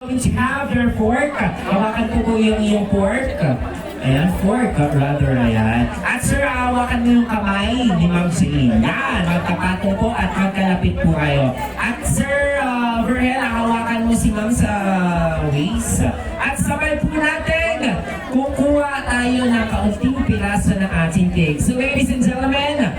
Which have your fork. Hawakan po yung iyong fork. Ayan, fork, rather, ayan. At sir, hawakan mo yung kamay ni Ma'am Celine. Yan, magkapatong po at magkalapit po kayo. At sir, Verhel, hawakan mo si Ma'am sa waist. At sabay po natin, kukuha tayo ng kaunting piraso ng ating cake. So ladies and gentlemen,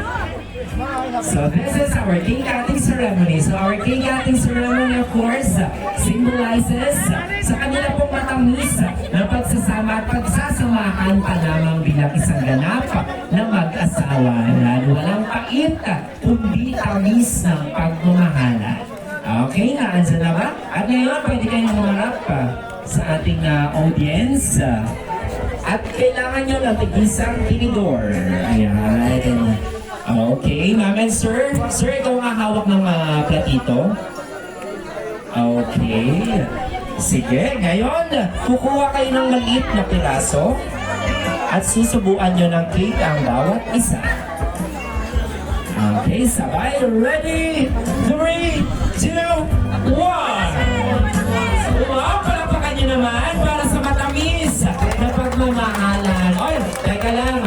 so this is our cake cutting ceremony. So our cake cutting ceremony, of course, symbolizes sa kanila pong matamis na pagsasama at pagsasamahan pa lamang bilang isang ganap na mag-asawa. Walang pait, kundi tamis ng pagmamahalan. Okay, naandyan na ba? At ngayon, pwede kayong humarap sa ating audience. At kailangan nyo ng tig-isang tinidor. Ayan. Okay, ma'am and sir. Sir, ikaw nga hawak ng platito. Okay. Sige, ngayon, kukuha kayo ng maliit na piraso at susubuan nyo ng cake ang bawat isa. Okay, sabay. Ready? 3, 2, 1! Wow, palapakan nyo naman para sa matamis na pagmamahalan. Oy, teka lang.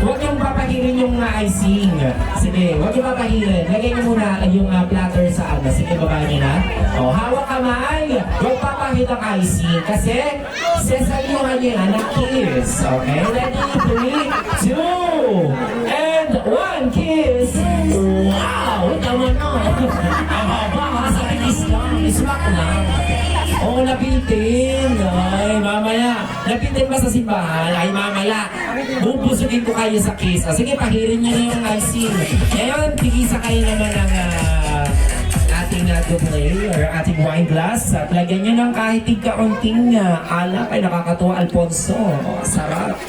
Huwag yung papahirin yung icing. Sige, huwag yung papahirin. Lagay niyo muna yung platter sa ano. Sige, baba niyo na. O, hawak kamay. Huwag papahid ang icing. Kasi, sesayuhan niyo na ng kiss. Okay? Ready? 3, 2, and 1 kiss. Wow! Tama na. Ang haba ha, sa kiss lang. Ismak lang. Oo, nabitin. Ay, mamaya. Nabitin ba sa simbahan? Ay, mamaya. Bubusugin ko kayo sa kiss. Sige, pahirin nyo na yung icing. Ngayon, tigisa kayo naman ng ating double or ating wine glass. At lagyan nyo ng kahit tigkaunting alak. Ay, nakakatuwa, Alfonso. Sarap.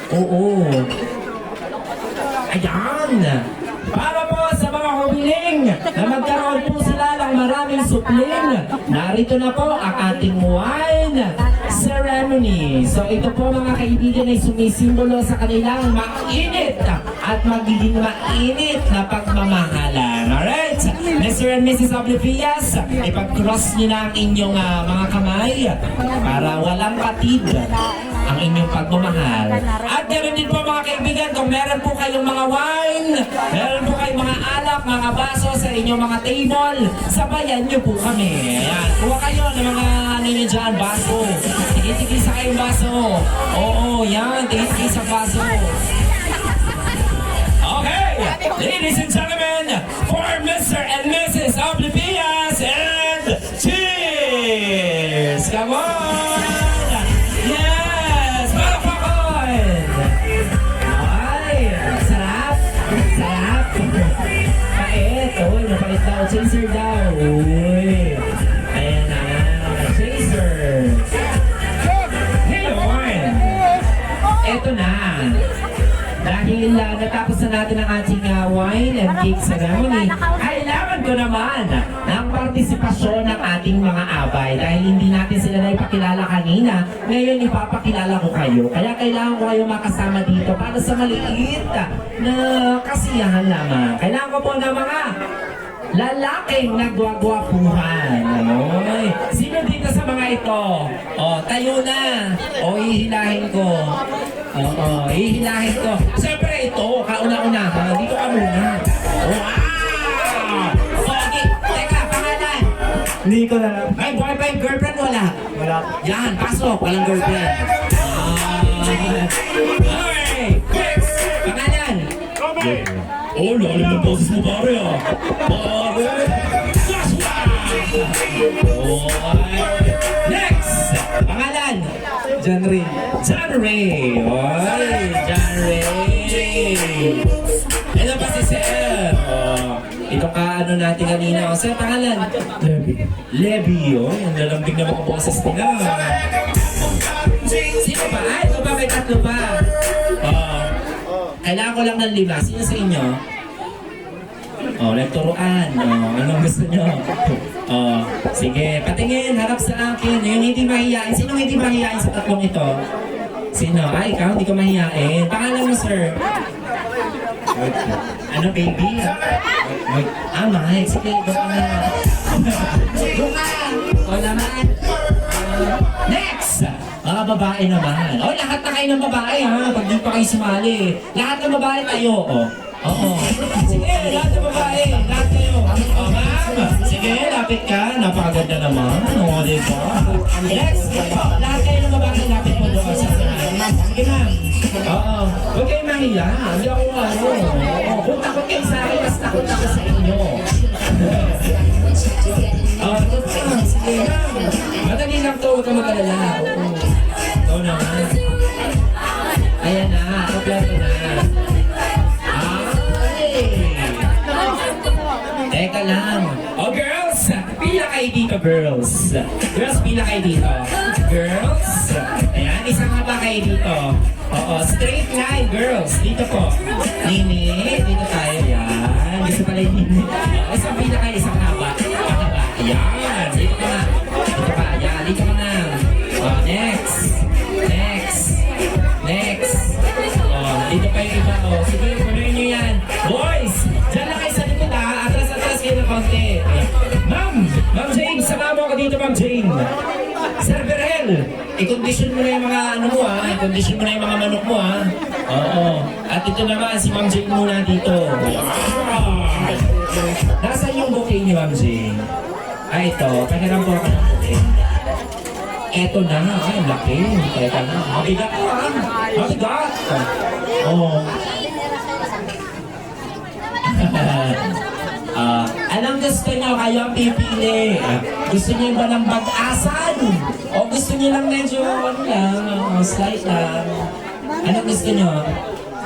Oo. Ayan. Para po sa mga humiling na magkaroon po sila ng maraming supling, narito na po ang ating wine ceremony. So ito po mga kaibigan ay sumisimbolo sa kanilang mainit at magiging mainit na pagmamahalan. Alright? Mr. and Mrs. Oblivious, ipag-cross nyo na ang inyong mga kamay para walang patid ang inyong pagmamahal. At ganoon din po mga kaibigan, kung meron po kayong mga wine, meron po kayong mga alak, mga baso sa inyong mga table, sabayan nyo po kami. Ayan, kuha kayo ng mga ano nyo dyan, baso. Tigil-tigil sa kayong baso. Oo, yan, tigil-tigil sa baso. Okay, ladies and gentlemen, for Mr. and Mrs. Oblivious, and cheers! Come on! Yes! Palakpakan! Ay, sarap! Sarap! Pait! Uy, napait daw. Chaser daw. Uy! Ayan na. Chaser! Ngayon! Eto na. Dahil natapos na natin ang ating wine and cake ceremony, kailangan ko naman ng partisipasyon ng ating mga abay. Dahil hindi natin sila na ipakilala kanina, ngayon ipapakilala ko kayo. Kaya kailangan ko kayo makasama dito para sa maliit na kasiyahan lamang. Kailangan ko po ng mga lalaking nagwagwapuhan. Oy. Sino dito sa mga ito? O, tayo na. O, ihilahin ko. Oo, ihilahin ko. Siyempre ito, kauna-una. Dito ka muna. Wow! Okay, teka, pangalan. Hindi ko na. Ay, boyfriend, girlfriend, wala. Wala. Yan, pasok. Walang girlfriend. Alright, next. Pangalan. Oh, lalim ng boses mo, pare ah. Pare! Joshua! Next! Pangalan? John Ray. John Ray! Oy! John Ray! Ito pa si Sir! Oh, ito ka ano natin kanina. O, Sir, pangalan? Levi. Levi, oh. Ang lalambing na mga boses nila. Sino ba? Ay, ito ba? May tatlo pa. Kailangan ko lang ng 5. Sino sa inyo? Oh, nagturuan. Oh, anong gusto nyo? Oh, sige, patingin, harap sa akin. Yung hindi mahihain. Sino hindi mahihain sa tatlong ito? Sino? Ay, ikaw, hindi ko mahihain. Pangalan mo, sir? Ano, baby? Mike. Ah, Mike. Sige, doon ka na. Doon ka! O naman. mga babae naman. Oh, lahat na kayo ng babae ha, pag di pa kayo sumali. Lahat ng babae tayo, oh. Oo. Sige, lahat ng babae, lahat kayo. Oh, ma'am. Sige, lapit ka. Napakaganda naman. Oo, di ba? Next, oh, lahat kayo ng babae, lapit mo doon sa unahan. Sige, ma'am. Oo. Huwag kayong mahiya. Hindi ako ano. Oo. Kung takot kayo sa akin, mas takot ako sa inyo. Oh, sige, ma'am. Madali lang to, huwag ka mag-alala. Oo. Ito naman. Ayan na, kompleto na. Teka lang. Oh, girls! Pila kayo dito, girls. Girls, pila kayo dito. Girls. Ayan, isang haba kayo dito. Oo, straight line, girls. Dito po. Nini, dito tayo. Yan. Gusto pala yung nini. Isang pila kayo, isang haba. Haba. Yan. Dito ka na. Dito ka. Yan. Dito ka na. Oh, next. Next. Next. Oh, dito pa yung iba. Oh, sige, punuin nyo yan. Boys, dyan lang kayo sa likod ha. Atras kayo ng konti. Ma'am Jane, sama mo ako dito, Ma'am Jane. Sir Berhel, i-condition mo na yung mga ano mo ha. I-condition mo na yung mga manok mo ha. Oo. At ito naman, si Ma'am Jane muna dito. Nasaan yung bouquet ni Ma'am Jane? Ay, ito. Pahiram po ako ng bouquet. Eto na. Ay, laki. Teka na. Mabigat ko ha. Mabigat. Oo. Anong gusto nyo? Kayo ang pipili. Gusto nyo ba ng bag-asan? O gusto nyo lang medyo slight lang? Anong gusto nyo?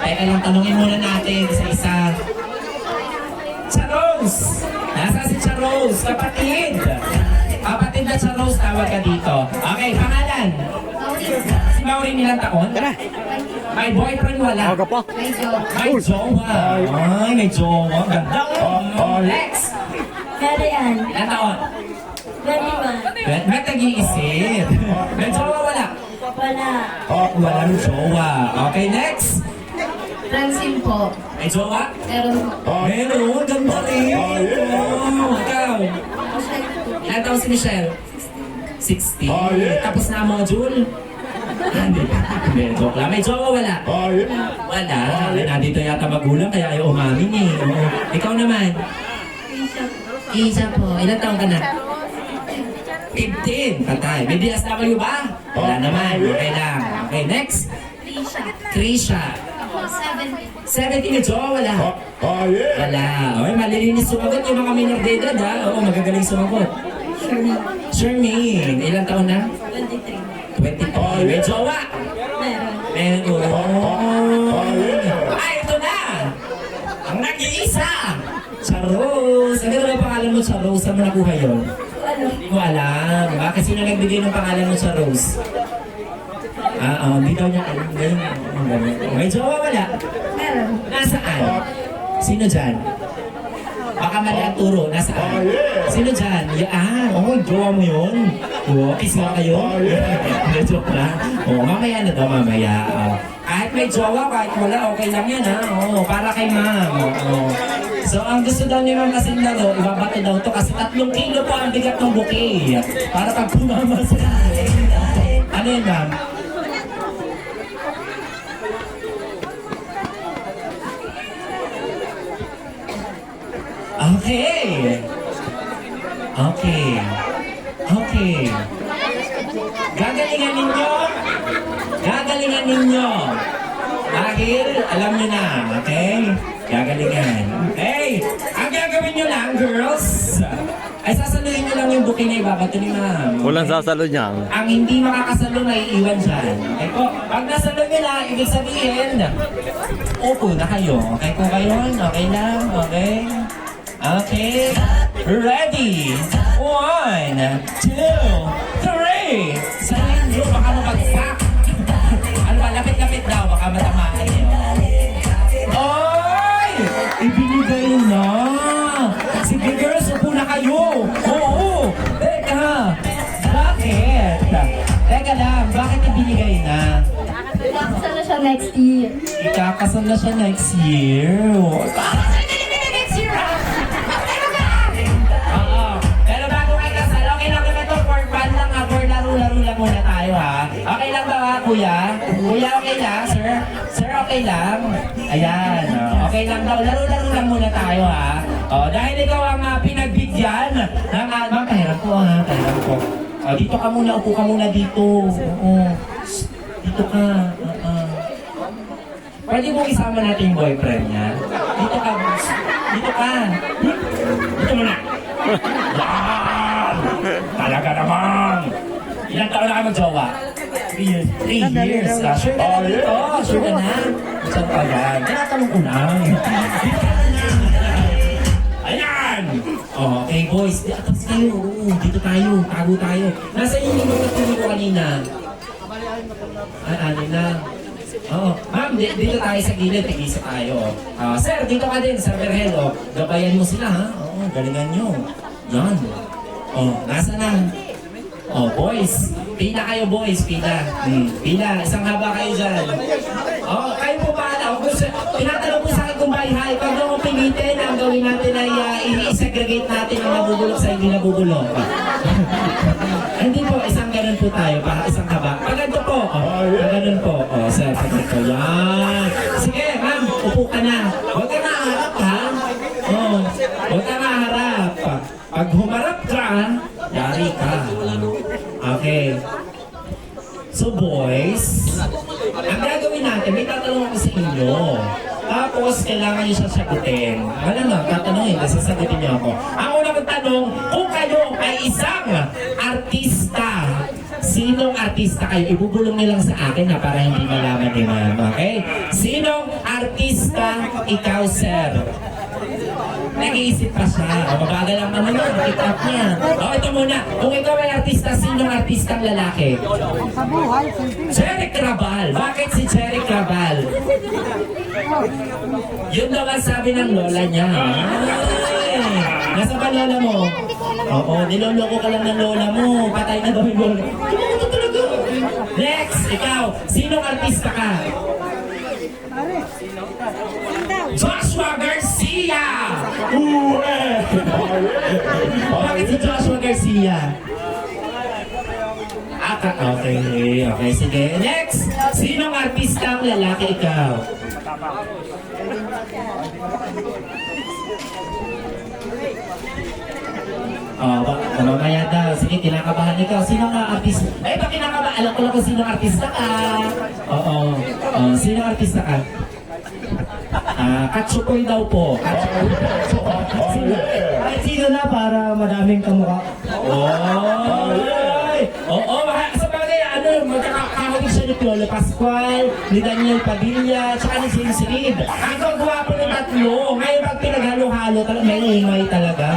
Teka lang, tanungin muna natin isa-isa. Charose! Nasa si Charose? Kapatid! Kapatid na Charose, tawag ka dito. Okay, pangalan? Si Maureen ilang taon? May boyfriend wala? May jowa. Ay, may jowa. Ganda. Next! Mary Ann, Ilang taon? 21. Ba't nag-iisip? May jowa wala? Wala. Walang jowa. Okay, next! Francine po. May jowa? Meron po. Meron, ganda rin. Wow, ikaw. Ilang taon si Michelle? 60. Tapos na ang module? Hindi. Hindi, joke lang. May jowa wala? Wala. Nandito yata magulang kaya ayaw umamin eh. Oo. Ikaw naman? Isa po. Ilang taon ka na? 15. Patay. May DSW ba? Wala naman. Okay lang. Okay, next. Krisha. 17 na jowa wala? Wala. Okay, malilinis sumagot yung mga minor de edad ha. Oo, magagaling sumagot. Shermaine. Ilang taon na? 23. 23. May jowa? Meron. Ay, ito na! Ang nag-iisa! Charose! Ang ganda ba pangalan mo, Charose? Saan mo nakuha yun? Ano? Hindi mo alam. Bakit sino nagbigay ng pangalan mo, Charose? Hindi daw niya alam. May jowa wala? Meron. Nasaan? Sino dyan? Baka mali ang turo. Nasaan? Sino dyan? Jowa mo yun? Oo, kiss nga kayo? Hindi, joke lang. Mamaya na daw, mamaya. Kahit may jowa, kahit wala, okay lang yan, ha? Para kay ma'am. So, ang gusto daw ni ma'am kasi laro, ibabato daw to kasi 3 kilo po ang bigat ng bouquet. Para pag pumama sa ano yun, ma'am? Okay. Gagalingan ninyo. Dahil alam nyo na, okay? Gagalingan. Okay? Ang gagawin nyo lang, girls, ay sasaluhin nyo lang yung bouquet na ibabato ni ma'am. Walang sasalo niyan. Ang hindi makakasalo na iiwan dyan. Okay po? Pag nasalo nyo na, ibig sabihin, upo na kayo. Okay po kayo? Okay lang? Okay? Okay. Ready? 1, 2, 3. Saluhin nyo, baka mabagsak. Ano ba? Lapit-lapit daw, baka matamaan nyo. Oy! Ibinigay na! Sige girls, upo na kayo! Oo! Teka! Bakit? Teka lang, bakit ibinigay na? Kakasal na siya next year. Ikakasal na siya next year. Bakit ibinigay na next year? Oo. Pero bago kayo kasal, okay lang naman ito for fun lang ha, for laro-laro lang muna tayo. tayo ha. Okay lang ba ha, kuya? Kuya, okay lang, sir? Sir, okay lang? Ayan, okay lang daw. Laro-laro lang muna tayo ha. Dahil ikaw ang pinagbigyan ng ma'am, pahiram ko ha, pahiram ko. Dito ka muna, upo ka muna dito. Oo. Dito ka. Pwede mo isama natin yung boyfriend niya? Dito ka. Dito ka. Dito muna. Yan! Talaga naman! Ilang taon na kayo mag-jowa? 3 years. 3 years. Sure ka na dito. Sure ka na. Saan pa yan? Tinatanong ko lang. Dito ka na. Ayan! Okay, boys. Tapos kayo. Dito tayo. Tago tayo. Nasa inyo yung magkatuli ko kanina. Ano na? Ma'am, dito tayo sa gilid, tigisa tayo. Sir, dito ka din, Sir Berhel. Gabayan mo sila, ha? Galingan nyo. Yan. Nasa na? Boys. Pila kayo, boys. Pila. Pila. Isang haba kayo dyan. Kayo po paala. Tinatanong po sa akin kung bahay. Pag nyo pilitin, ang gawin natin ay i-segregate natin ang nabubulok sa hindi nabubulok. Hindi po, isang ganun po tayo. Isang haba. Pag ganito po. Pag ganun po. Sir, pag ganito. Yan. Sige, ma'am. Upo ka na. Huwag ka maharap, ha? Huwag ka maharap. Pag humarap ka, yari ka. Okay. So, boys, ang gagawin natin, may tatanong ako sa inyo. Tapos, kailangan nyo siya sagutin. Wala lang, tatanungin, kasi sagutin niyo ako. Ang unang tanong, kung kayo ay isang artista, sinong artista kayo? Ibubulong niyo lang sa akin na para hindi malaman ni ma'am. Okay? Sinong artista ikaw, sir? Nag-iisip pa siya. Mabagal lang naman yun. Pick up niya. Ito muna. Kung ikaw ay artista, sinong artistang lalaki? Jeric Rabal. Bakit si Jeric Rabal? Yun daw ang sabi ng lola niya. Ay! Nasa ba lola mo? Oo, niloloko ka lang ng lola mo. Patay na daw yung lola. Ito talaga. Next, ikaw. Sinong artista ka? Joshua Garcia! Bakit si Joshua Garcia? Okay, sige. Next! Sinong artistang lalaki ikaw? Mamaya daw. Sige, kinakabahan ikaw. Sino nga artista? Ba kinakabahan? Alam ko lang kung sino artista ka. Sino artista ka? Katsukoy daw po. Sino na para madaming kamukha? Sa bagay, magkakahawig siya ni Piolo Pascual, ni Daniel Padilla, tsaka ni James Reid. Ang gwapo ng tatlo. Ngayon pag pinaghalo-halo, may ingay talaga.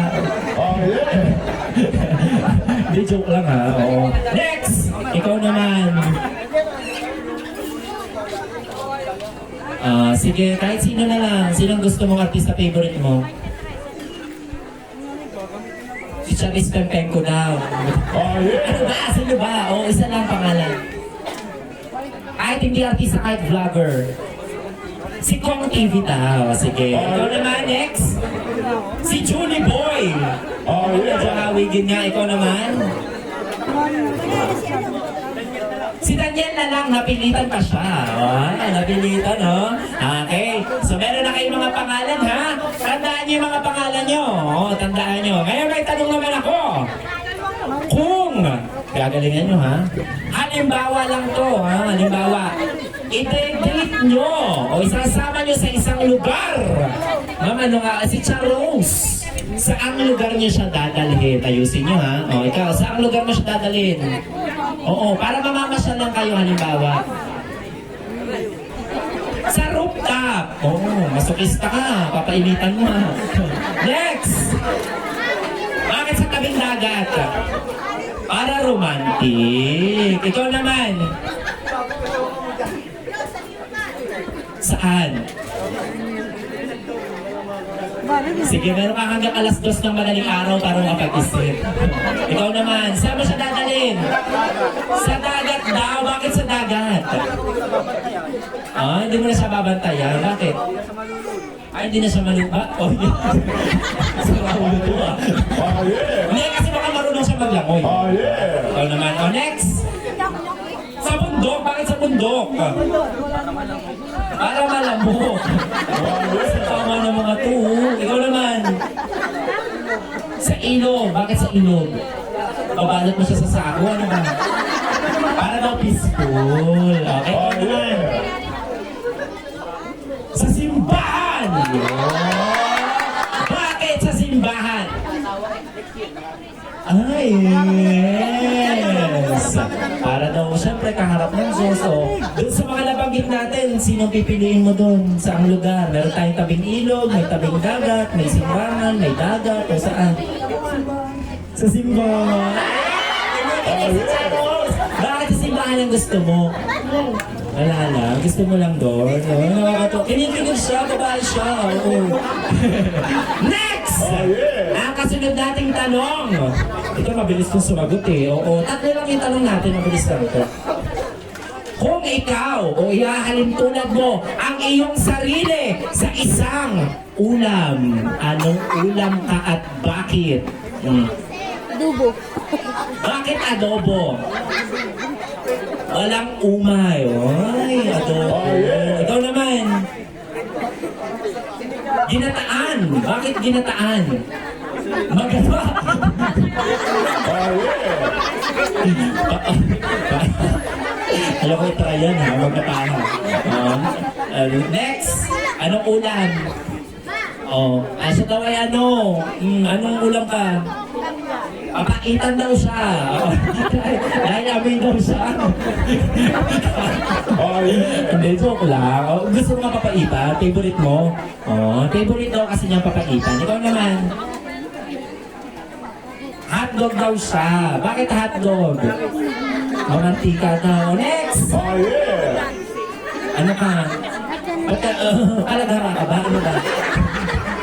Di joke lang ha. Next! Ikaw naman. Sige, kahit sino na lang. Sinong gusto mong artista favorite mo? Si Charis Pempenko daw. Ano ba? Sino ba? Isa lang pangalan. Kahit hindi artista, kahit vlogger. Si Kong TV daw. Sige. Ikaw naman, next. Si Julie Boy. Medyo hawigin nga. Ikaw naman. Si Daniel na lang, napilitan pa siya. Napilitan, no? Okay. So, meron na kayong mga pangalan, ha? Tandaan niyo yung mga pangalan niyo. Tandaan niyo. Ngayon, may tanong naman ako. Kung, gagalingan niyo, ha? Halimbawa lang to, ha? Halimbawa, i-date niyo o isasama niyo sa isang lugar. Ma'am, si Charles. Saang lugar niyo siya dadalhin? Ayusin niyo, ha? Ikaw, saang lugar mo siya dadalhin? Para mamamasyal lang kayo halimbawa. Sa rooftop. Masokista ka. Papainitan mo. Next! Bakit sa tabing dagat? Para romantic. Ikaw naman. Saan? Sige, meron ka hanggang alas 2 ng madaling araw para makapag-isip. Ikaw naman, saan mo siya dadalhin? Sa dagat daw. Bakit sa dagat? Hindi mo na siya babantayan. Bakit? Hindi na siya malupa? Sarap ulo to Hindi, kasi baka marunong siya maglangoy. Ikaw naman. Next! Sa bundok? Bakit sa bundok? Para malamok. Sa tama ng mga to. Ikaw naman. Sa ilog. Bakit sa ilog? Babalot mo siya sa sako. Ano ba? Para daw peaceful. Okay, ikaw naman. Sa simbahan! Bakit sa simbahan? Ay, yes! Para daw, syempre, kaharap ng Diyos. O, doon sa mga nabanggit natin, sinong pipiliin mo doon? Saang lugar? Meron tayong tabing ilog, may tabing dagat, may simbahan, may dagat, o saan? Sa simbahan. Bakit sa simbahan ang gusto mo? Wala lang. Gusto mo lang doon. Nakakatawa. Kinikilig siya. Babae siya. Oo. Next! Ang kasunod nating tanong. Ito mabilis kong sumagot eh. Oo. Tatlo lang yung tanong natin. Mabilis lang ito. Kung ikaw o ihahalin tulad mo ang iyong sarili sa isang ulam, anong ulam ka at bakit? Adobo. Bakit adobo? Walang umay. Ay, adobo. Ikaw naman. Ginataan. Bakit ginataan? Maganda. Alam ko try yan ha. Magkataan. Next. Anong ulam? Oh, siya daw ay ano? Anong ulam ka? Papaitan daw siya. Dahil amin daw siya. Hindi, joke lang. Gusto mo nga papaitan? Favorite mo? Favorite daw kasi niya papaitan. Ikaw naman. Hotdog daw siya. Bakit hotdog? Mantika daw. Next! Ano ka? Alagara ka ba? Ano ba?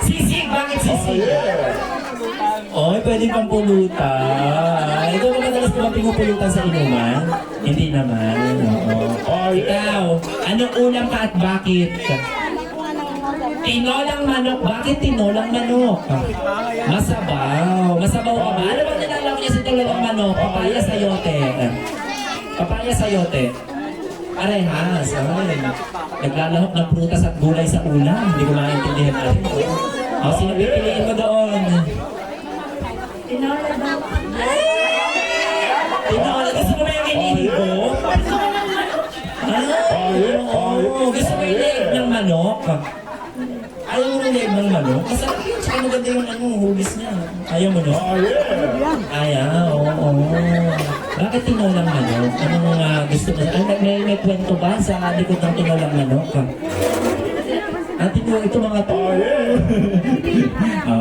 Sisig! Bakit sisig? Oy, pwede pang pulutan. Ikaw ba madalas naman pinupulutan sa inuman? Hindi naman. Oo. Ikaw, anong ulam ka at bakit? Tinolang manok. Bakit tinolang manok? Masabaw. Masabaw ka ba? Ano ba nilalawag niya sa tinolang manok? Papaya sayote. Papaya sayote. Parehas. Ay. Naglalahok ng prutas at gulay sa ulam. Hindi ko maintindihan natin. O, sino pipiliin mo doon? Tinola daw. Tinola, gusto mo ba yung inihigo? Oo, gusto mo yung leg ng manok? Ayaw mo ng leg ng manok? Masarap yun, tsaka maganda yung hugis niya. Ayaw mo no? Ayaw, oo. Bakit tinolang manok? Anong gusto mo? May kwento ba sa likod ng tinolang manok? Ito mga to.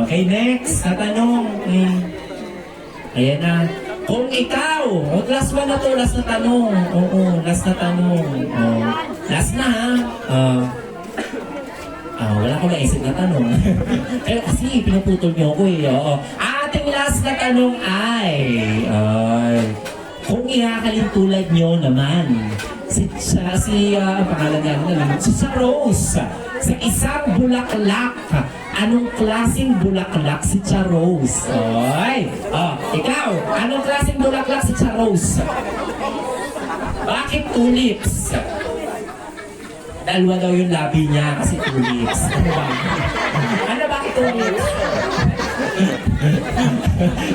Okay, next. Tatanong. Ayan na. Kung ikaw, last one na to, last na tanong. Oo, last na tanong. Last na ha. Wala ko naisip na tanong. Pero kasi pinuputol niyo ako eh. Oo. Ating last na tanong ay, kung ihahalin tulad niyo naman, pangalan niya naman, si Rose, sa isang bulaklak, anong klaseng bulaklak si Charose? Oy! Ikaw, anong klaseng bulaklak si Charose? Bakit tulips? Dalawa daw yung labi niya kasi tulips. Ano ba? Ano bakit tulips?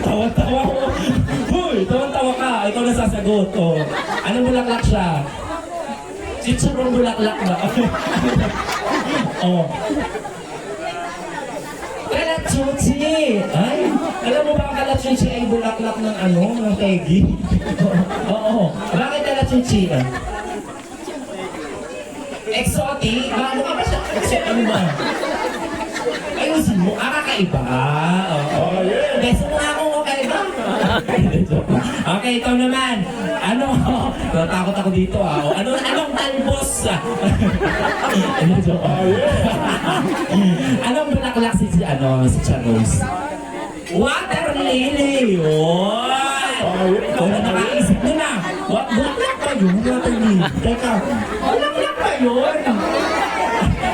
Tawa-tawa ko. Hoy, tawa-tawa ka. Ikaw na sasagot. Anong bulaklak siya? Si Charong bulaklak ba? Kalachuchi! Ay, alam mo ba ang kalachuchi ay bulaklak ng ng tegi? Oo. Bakit kalachuchi? Exotic? Ano ka ba siya? Ano ba? Ayusin mo. Kakaiba. Oo. Beso mo nga akong kakaiba. Okay, ikaw naman. Natakot ako dito Anong talbos? Anong bulaklak si Charose? Water lily! Ikaw na nakaisip nyo na. Bulaklak pa yun? Water lily. Teka, bulaklak pa yun?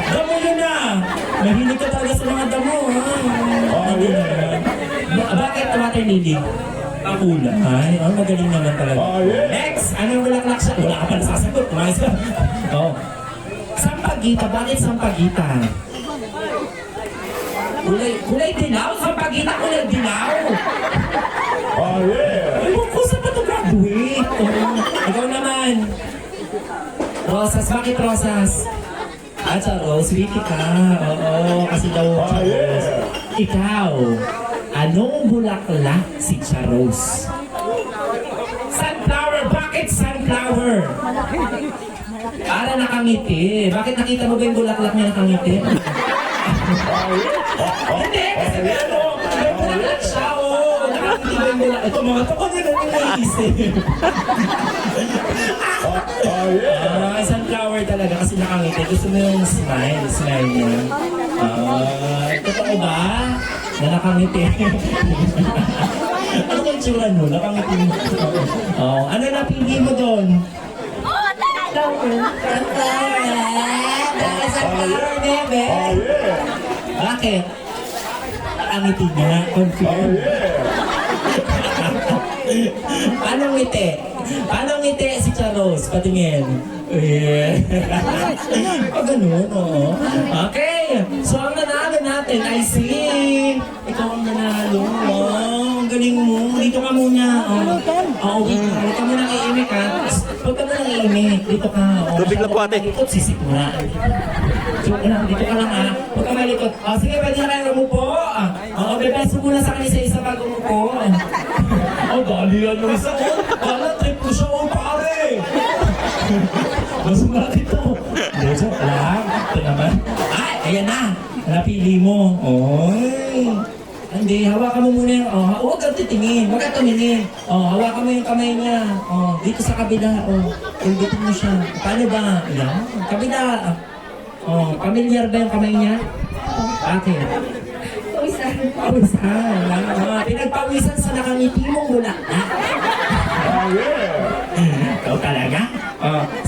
Damo yun na. Mahilig ka talaga sa mga damo. Bakit water lily? kulay. Oh, magaling naman talaga. Next! Anong bulaklak siya? Wala ka pa nasasagot. Umayos ka. Oh. Sampagita. Bakit sampagita? Kulay dilaw? Sampagita kulay dilaw? Ewan ko, saan ba ito graduate? Oh. Ikaw naman. Rosas. Bakit rosas? Rose, sweetie ka. Oo, kasi daw Charos. Ikaw, anong bulaklak si Charos? Sunflower. Bakit sunflower? Para nakangiti. Bakit nakita mo ba yung bulaklak niya nakangiti? Hindi, kasi ano, may bulaklak siya, oh. Nakangiti ba yung bulaklak? Ito mga ito, kung ano yung naisip? Sunflower talaga kasi nakangiti. Gusto mo yung smile niya. Totoo ba? Na nakangiti. Ano yung tsura mo? Nakangiti mo. Ano napili mo doon? Sunflower, bebe. Bakit? Nakangiti niya. Confirm. Anong ngiti? Anong ngiti si Charos? Patingin. Ganun, oo. Okay. So, ang nanalo natin ay si... Ikaw ang nanalo. Oh, ang galing mo. Dito ka muna. Wait ka. Huwag ka muna iimik, ha? Huwag ka muna iimik. Dito ka. Tubig lang po, ate. Dito, sisip mo na. Joke lang. Dito ka lang, ha? Huwag ka malikot. Sige, pwede na kayo umupo. Bebeso muna sa kanisa isa bago umupo. Dali yan yung isa. Kala, trip ko siya, pare. Mas malaki ito. Joke lang. Ito naman. Ayan na. Napili mo. Hindi, hawakan mo muna yung... huwag kang titingin. Huwag kang tumingin. Hawakan mo yung kamay niya. Dito sa kabila. Kulbitin mo siya. Paano ba? Yan. Kabila. Familiar ba yung kamay niya? Bakit? Pawisan. Pinagpawisan sa nakangiti mong bulaklak. Ikaw talaga?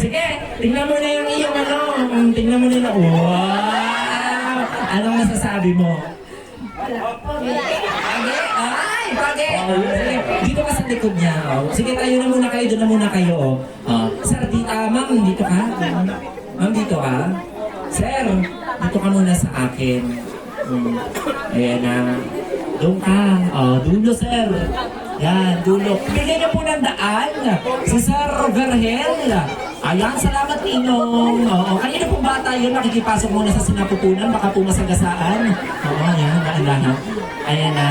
Sige, tingnan mo na yung iyong ano. Tingnan mo na yung... Wow! Anong masasabi mo? Page! Sige, dito ka sa likod niya. Sige, tayo na muna kayo. Doon na muna kayo. Sir, ma'am, dito ka? Ma'am, dito ka? Sir, dito ka muna sa akin. Ayan na. Doon ka. Dulo, sir. Yan, dulo. Bigyan niyo po ng daan. Si Sir Vergel. Ayan, salamat Ninong. Kanina pong bata yun, nakikipasok muna sa sinapupunan, baka po masagasaan. Ayan, daan-daan. Ayan na.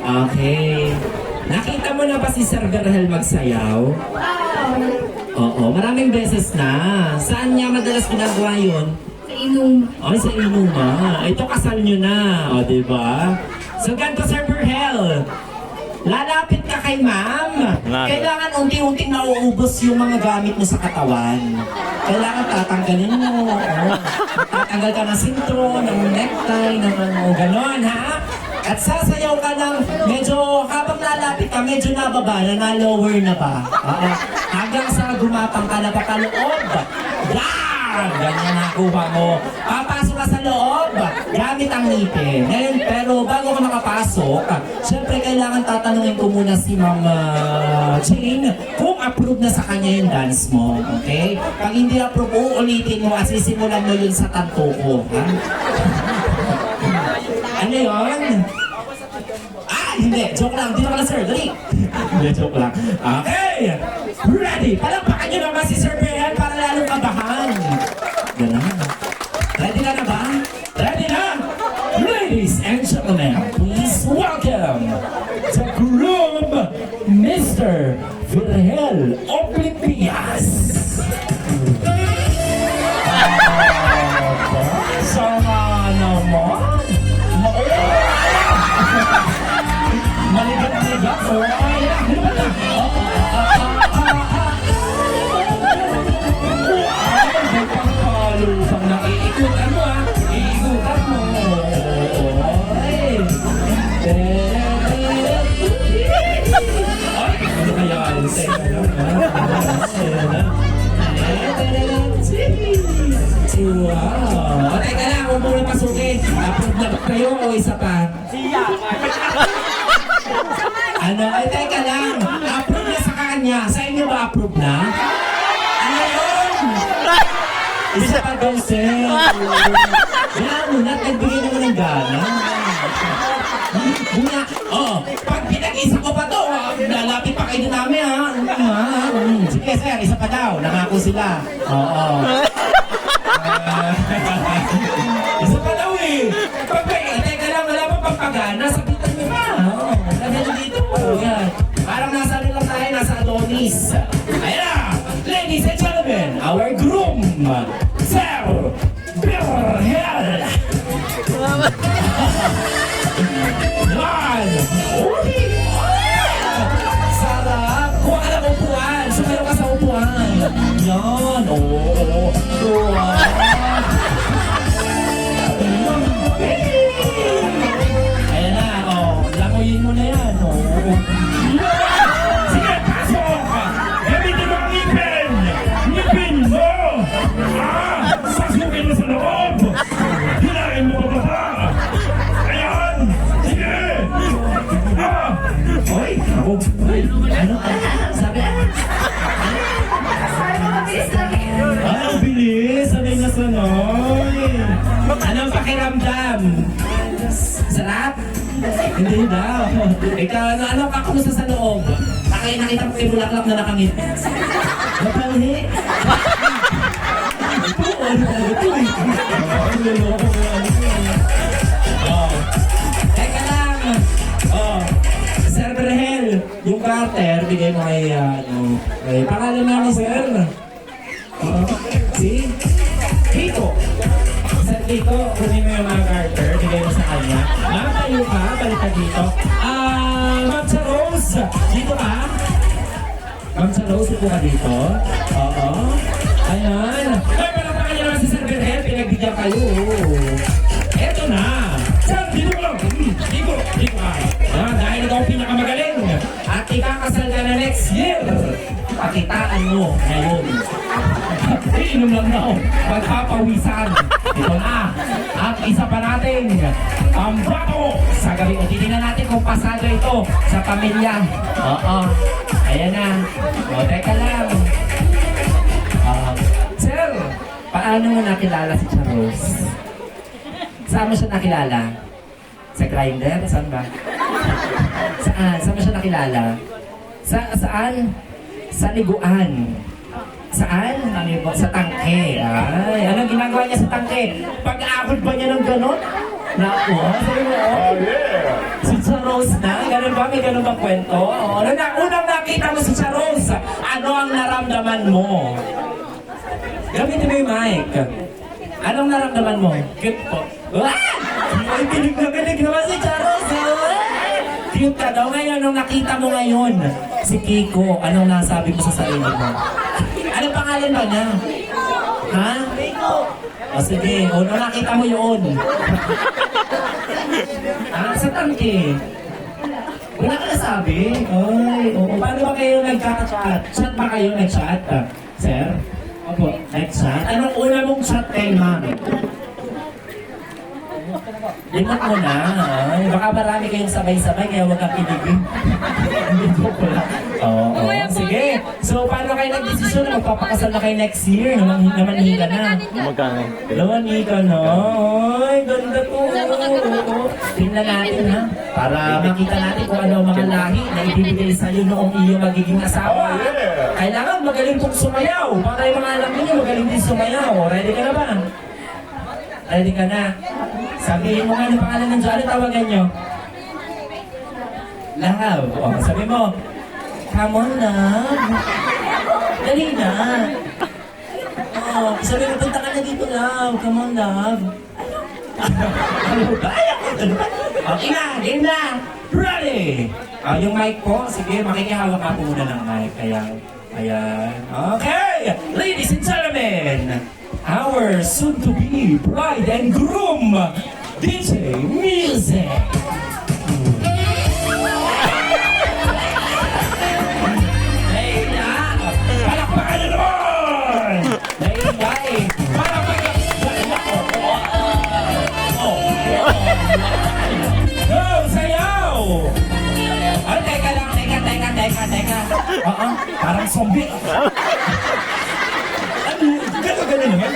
Okay. Nakita mo na ba si Sir Vergel magsayaw? Oo, maraming beses na. Saan niya madalas ginagawa yun? Sa inong. Ay, sa inuma. Ito kasal nyo na. Diba? So, ganito Sir Vergel. Lalapit ka kay ma'am. Kailangan unti-unting nauubos yung mga gamit mo sa katawan. Kailangan tatanggalin mo. Tatanggal ka ng sintro, ng necktie, ng ganon, ha? At sasayaw ka ng medyo, habang lalapit ka, medyo nababa na, lower na ba? Hanggang sa gumapang ka na pakaloob. Yan! Ganyan nakuha mo. Papasok ka sa loob, gamit ang ngipin. Ngayon, pero bago ka makapasok, syempre kailangan tatanungin ko muna si Ma'am Jane kung approve na sa kanya yung dance mo. Okay? Pag hindi approve, uulitin mo at sisimulan mo yun sa tanto ko. Ha? Ano yun? Hindi. Joke lang. Dito ka na, sir. Dali. Hindi, joke lang. Okay. Ready. Palakpakan nyo naman si Sir Vergel para lalong kabahan. Ganun. Ready na ba? Ready na? Ladies and gentlemen, please welcome the groom, Mr. Vergel Olimpias. Sama naman. Maligat-ligat. Ano ba na? May pangkalusang na iikutan mo, ha? Iikutan mo. Ay, ano kaya yun? Wow. Teka lang, huwag mo na pasukin. Approve na ba kayo o isa pa? Ano? Ay, teka lang. Approve na sa kanya. Sa inyo ba approve na? Ano yun? Isa pa daw, sir. Yan, unat, nagbigay naman ng gana. Buna, pag pinag-isa ko pa to, lalapit pa kayo namin, ha? Sige, sir, isa pa daw. Nangako sila. Oo. Isa pa daw, eh. Teka lang, wala pa pagpagana. Sabitan mo ba? Oo. Lagyan nyo dito. Yan. Parang nasa ano lang tayo, nasa Adonis. Ayan na! Ladies and gentlemen, our groom, Sir Birhel! Yan! Sarap! Kuha ka ng upuan! Sumero ka sa upuan! Yan! Oo! Ayan na! Langoyin mo na yan! Sige! Pasok! Gamitin mo ang ngipin! Ngipin mo! Sasukin mo sa loob! Hilahin mo pa ba? Ayan! Sige! Oy! Ano? Sabi? Ang bilis! Sanay na sanay! Anong pakiramdam? Sarap? Hindi daw. Ikaw, ano ka kumusta sa loob? Nakita mo kayo bulaklak na nakangit. Napanghi? Ito, ano ito eh? Teka lang. Sir Berhel, yung Carter, bigay mo kay, pangalan na ni Sir. Si? Kiko. Sir Kiko, kunin mo yung mga Carter, bigay mo sa kanya. Ma'am, tayo ka, balik ka dito. Ma'am sa Rose, dito ka? Ma'am sa Rose, dito ka dito? Oo. Ayan. Ay, palapakan niyo naman si Sir Berhel, pinagbigyan kayo. Eto na. Sir, dito lang. Dito ka. Dahil ikaw pinakamagaling. At ikakasal ka na next year. Pakitaan mo ngayon. Iinom lang daw. Magpapawisan. Ito na. At isa pa natin. Ang bato sa gabi. O titignan natin kung pasado ito sa pamilya. Oo. Ayan na. O teka lang. Sir, paano mo nakilala si Charles? Saan mo siya nakilala? Sa Grindr? Saan ba? Saan? Saan mo siya nakilala? Saan? Sa liguan. Saan? Sa tangke. Ay, anong ginagawa niya sa tangke? Pag-aabot ba niya ng gano'n? Naku, sabi mo, si Charles na? Ganun ba? May ganun bang kwento? Unang nakita mo si Charles, ano ang naramdaman mo? Gamitin mo yung mic. Anong naramdaman mo? Cute po. Ay, kilig naman si Charles. Cute ka daw. Ngayon, nung nakita mo ngayon, si Kiko, anong nasabi mo sa sarili mo? Anong pangalan ba niya? Ha? Kiko. O sige, nung nakita mo yun. Sa tangke. Wala ka nasabi? Ay, oo. Paano ba kayo nagkaka-chat? Chat ba kayo nag-chat? Sir? Opo, nag-chat? Anong una mong chat kay mami? Limot mo na. Ay, baka marami kayong sabay-sabay kaya huwag kang kiligin. Hindi ko pala. Oo, sige. So, paano kayo nag-desisyon na magpapakasal na kayo next year? Namanhiga na. Magkano? Namanhiga na. Ay, ganda to. Tingnan natin ha. Para makita natin kung ano ang mga lahi na ibibigay sa'yo noong iyong magiging asawa. Kailangan magaling pong sumayaw. Para yung mga alam niyo, magaling din sumayaw. Ready ka na ba? Ready ka na? Sabihin mo nga ng pangalan ng Diyan, tawagan nyo. Love. O, sabi mo, come on, love. Dali na. O, sabi mo, punta ka na dito, love. Come on, love. Ano ba? Ano ba? Okay na, game na. Ready? Yung mic po, sige, makikihawak ka po muna ng mic. Ayan. Okay, ladies and gentlemen, our soon-to-be bride and groom, DJ Music. Layla! Palakpakan na naman! Layla! Palakpakan! Ay, teka lang, teka. Parang zombie. Gano'n naman.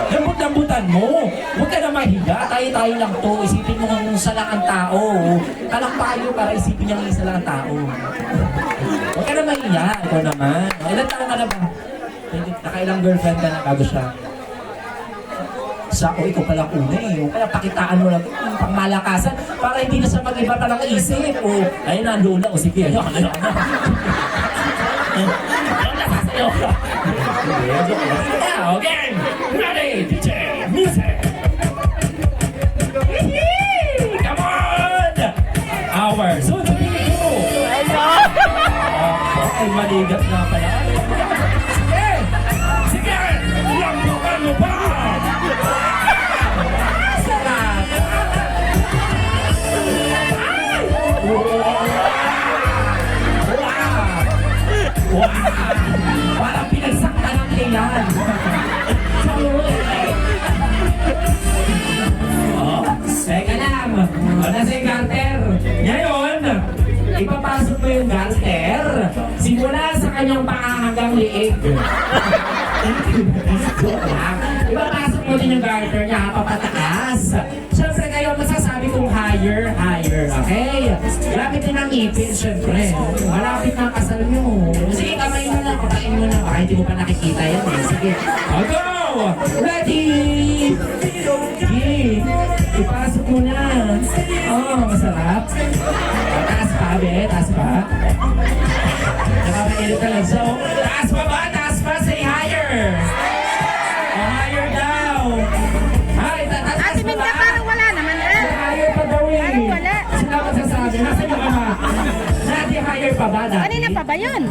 Lambut-lambutan mo. Huwag ka na mahiga. Tayo lang to. Isipin mo kung isa lang ang tao. Talang tayo para isipin niya isa lang ang tao. Huwag ka na mahiga. Ikaw naman. Ilan taon ka na ba? Nakailang girlfriend ka na bago siya? Sa ikaw pala una eh. O kaya pakitaan mo lang pangmalakasan para hindi na siya mag-iba talaga isip. O, ayun na, lola. O sige, ayun na. Okay, ready, DJ, music. Come on! Our soon to be two. Ay, maligat na pala. Sige! Lambukan mo pa! Sarap! Wow! Parang pinagsakta ng kailan. Teka lang. Wala si Carter. Ngayon, ipapasok mo yung garter simula sa kanyang paa hanggang liig. Ipapasok mo din yung garter niya papataas. Siyempre kayo masasabi kong higher, okay? Malapit din ang ipin, siyempre. Malapit na ang kasal nyo. Sige, kamay mo na, kapain mo na. Baka hindi mo pa nakikita yan eh. Sige. Go! Ready! Sige. Ipasok mo na. Oh, masarap. Taas pa, be. Taas pa. Nakapailit ka lang. So, taas pa ba? Taas pa. Say higher. Oh, higher daw. Hi, taas Ate pa Minda, ba? parang wala naman eh. Higher pa daw eh. Parang wala. Sila magsasabi. Nasa yung ama. Dati higher pa ba dati? Kanina pa ba yun?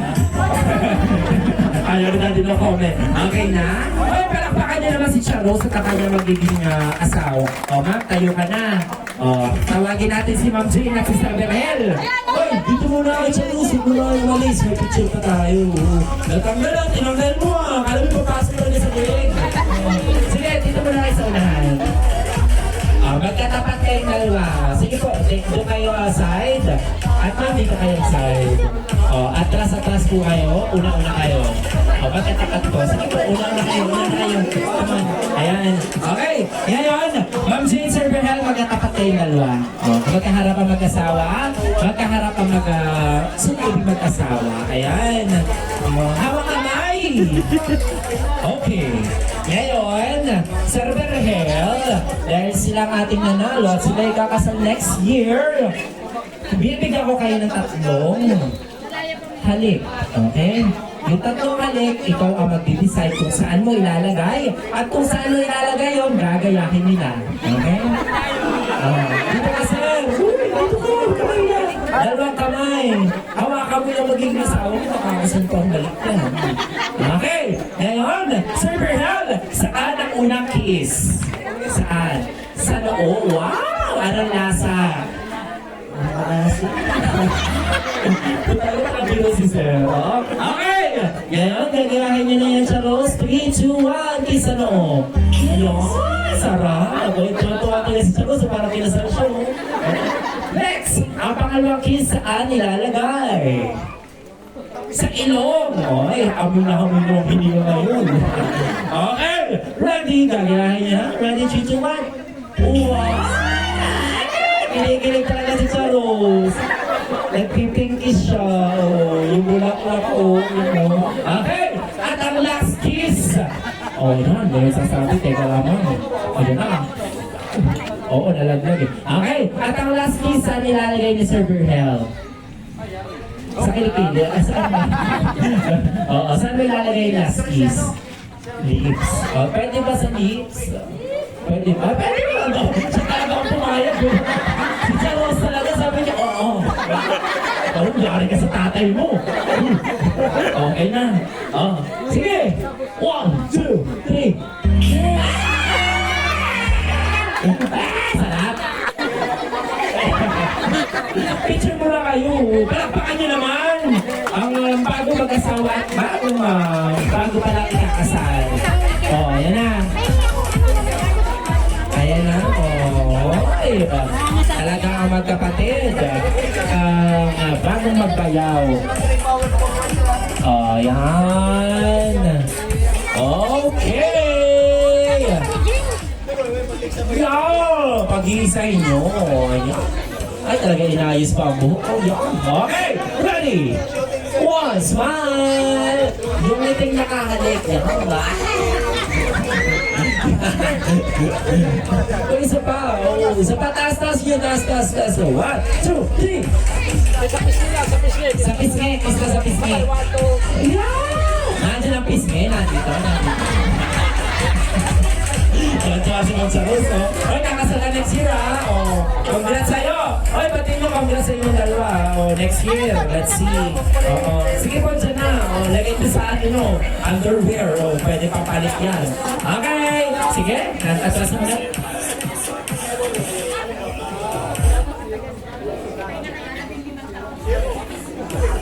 Ayaw na din ang comment. Okay na? Ay, palakpakan niya naman si Charles at ang kanyang magiging asawa. O, ma'am, tayo ka na. O, tawagin natin si Ma'am Jane at si Sir Berhel. Ay, dito muna kay Charles. Huwag muna kayo walis. May picture pa tayo. Natanggal lang. Tinanggal mo ah. Kala mo papasok na niya sa buwig. Sige, dito muna kayo sa unahan. Magkatapat kayong dalawa. Sige po, doon kayo side. At ma'am, dito kayo side. Atras po kayo. Una kayo. Magkatapat po. Sige po, una kayo. Come on. Ayan. Okay. Ngayon, Ma'am Jane, Sir Berhel, magkatapat kayong dalawa. Magkaharap ang mag-asawa. Magkaharap ang sunod mag-asawa. Ayan. Hawak kamay. Okay. Ngayon, Sir Berhel, dahil silang ating nanalo at sila ikakasal next year, bibigyan ko kayo ng tatlong halik. Okay? Yung tatlong halik, ikaw ang mag-decide kung saan mo ilalagay at kung saan mo ilalagay yung gagayahin nila. Okay? Dito ka, sir. Dito ko. Kamay na. Dalawang kamay. Hawakan mo yung magiging asawa mo. Makakasan ko ang balik ka. Okay. Ngayon, Sir Berhel, saan ang unang kiss? Saan? Sa noo. Wow! Anong lasa? Si Sir. Okay! Ngayon, gagayahin nyo na yan sa Rose. 3, 2, 1, kiss sa noo. Ayun, sarap. Tuwa talaga si Rose para kinasal siya. Next, ang pangalawang kiss saan nilalagay? Sa ilong. Ay, hamon na yung hindi ko ngayon. Okay, ready? Gagayahin niya. Ready, 3, 2, 1. Wow! Kinikilig talaga si Charles. Nagpipinkish siya. Yung bulak-bulak o. Okay, at ang last kiss. Yan. Dahil sasabi, teka lamang. Ayun na. Oo, nalaglag eh. Okay, at ang last kiss saan nilalagay ni Sir Berhel? Sa kilikili. Saan ba? Saan mo ilalagay yung last kiss? Lips. Pwede ba sa lips? Pwede ba? Pwede ba? Siya talaga akong pumayag. Si Charles talaga sabi niya, oo. Yari ka sa tatay mo. Okay na. Sige. 1, 2, 3. Sarap. Picture mo na kayo. Palakpakan niyo naman. Ang bago mag-asawa at bago pa lang ikakasal. Ayan na. Ayan na. Ay, talaga ang magkapatid. Bagong magbayaw. Ayan. Okay. Yan. Pag-iisay nyo. Ayan. Ay, talaga inayos pa ang buhok. Oh, yan. Okay. Ready. One, smile. Yung ngiting nakahalik. Yan. Oh, isa pa. Oh, isa pa. Taas, taas yun. Taas, taas, taas. So, 1, 2, 3. Sa pisngi. Isa sa pisngi. Yeah! Nandiyan ang pisngi. Nandito. Tuwa si Ma'am Saros, oh. Oy, nakasala next year, ha? Oh, congrats sa'yo. Oy, pati mo, congrats sa inyong dalawa. Oh, next year, let's see. Oo. Sige po, dyan na. Oh, lagay ito sa ano, underwear. Oh, pwede papalit yan. Okay. Sige, atras mo na.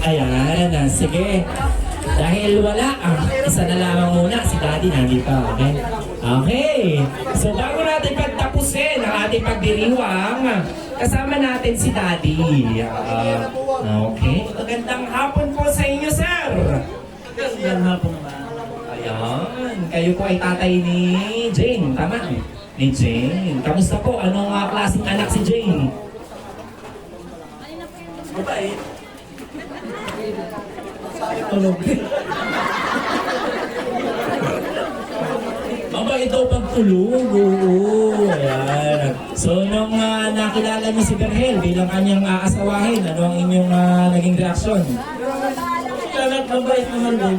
Ayan, sige. Dahil wala, isa na lamang muna, si Daddy nandito, okay? Okay, so bago natin pagtapusin ang ating pagdiriwang, kasama natin si Daddy. Okay, magandang hapon po sa inyo, sir. Magandang hapon ba? Ayan, kayo po ay tatay ni Jane, tama? Ni Jane. Kamusta po? Anong klaseng anak si Jane? Mabait. Tulog. Mabait daw pagtulog. Oo. Ayan. So, nung nakilala niyo si Berhel bilang kanyang aasawahin, ano ang inyong naging reaksyon? Talagang mabait naman din.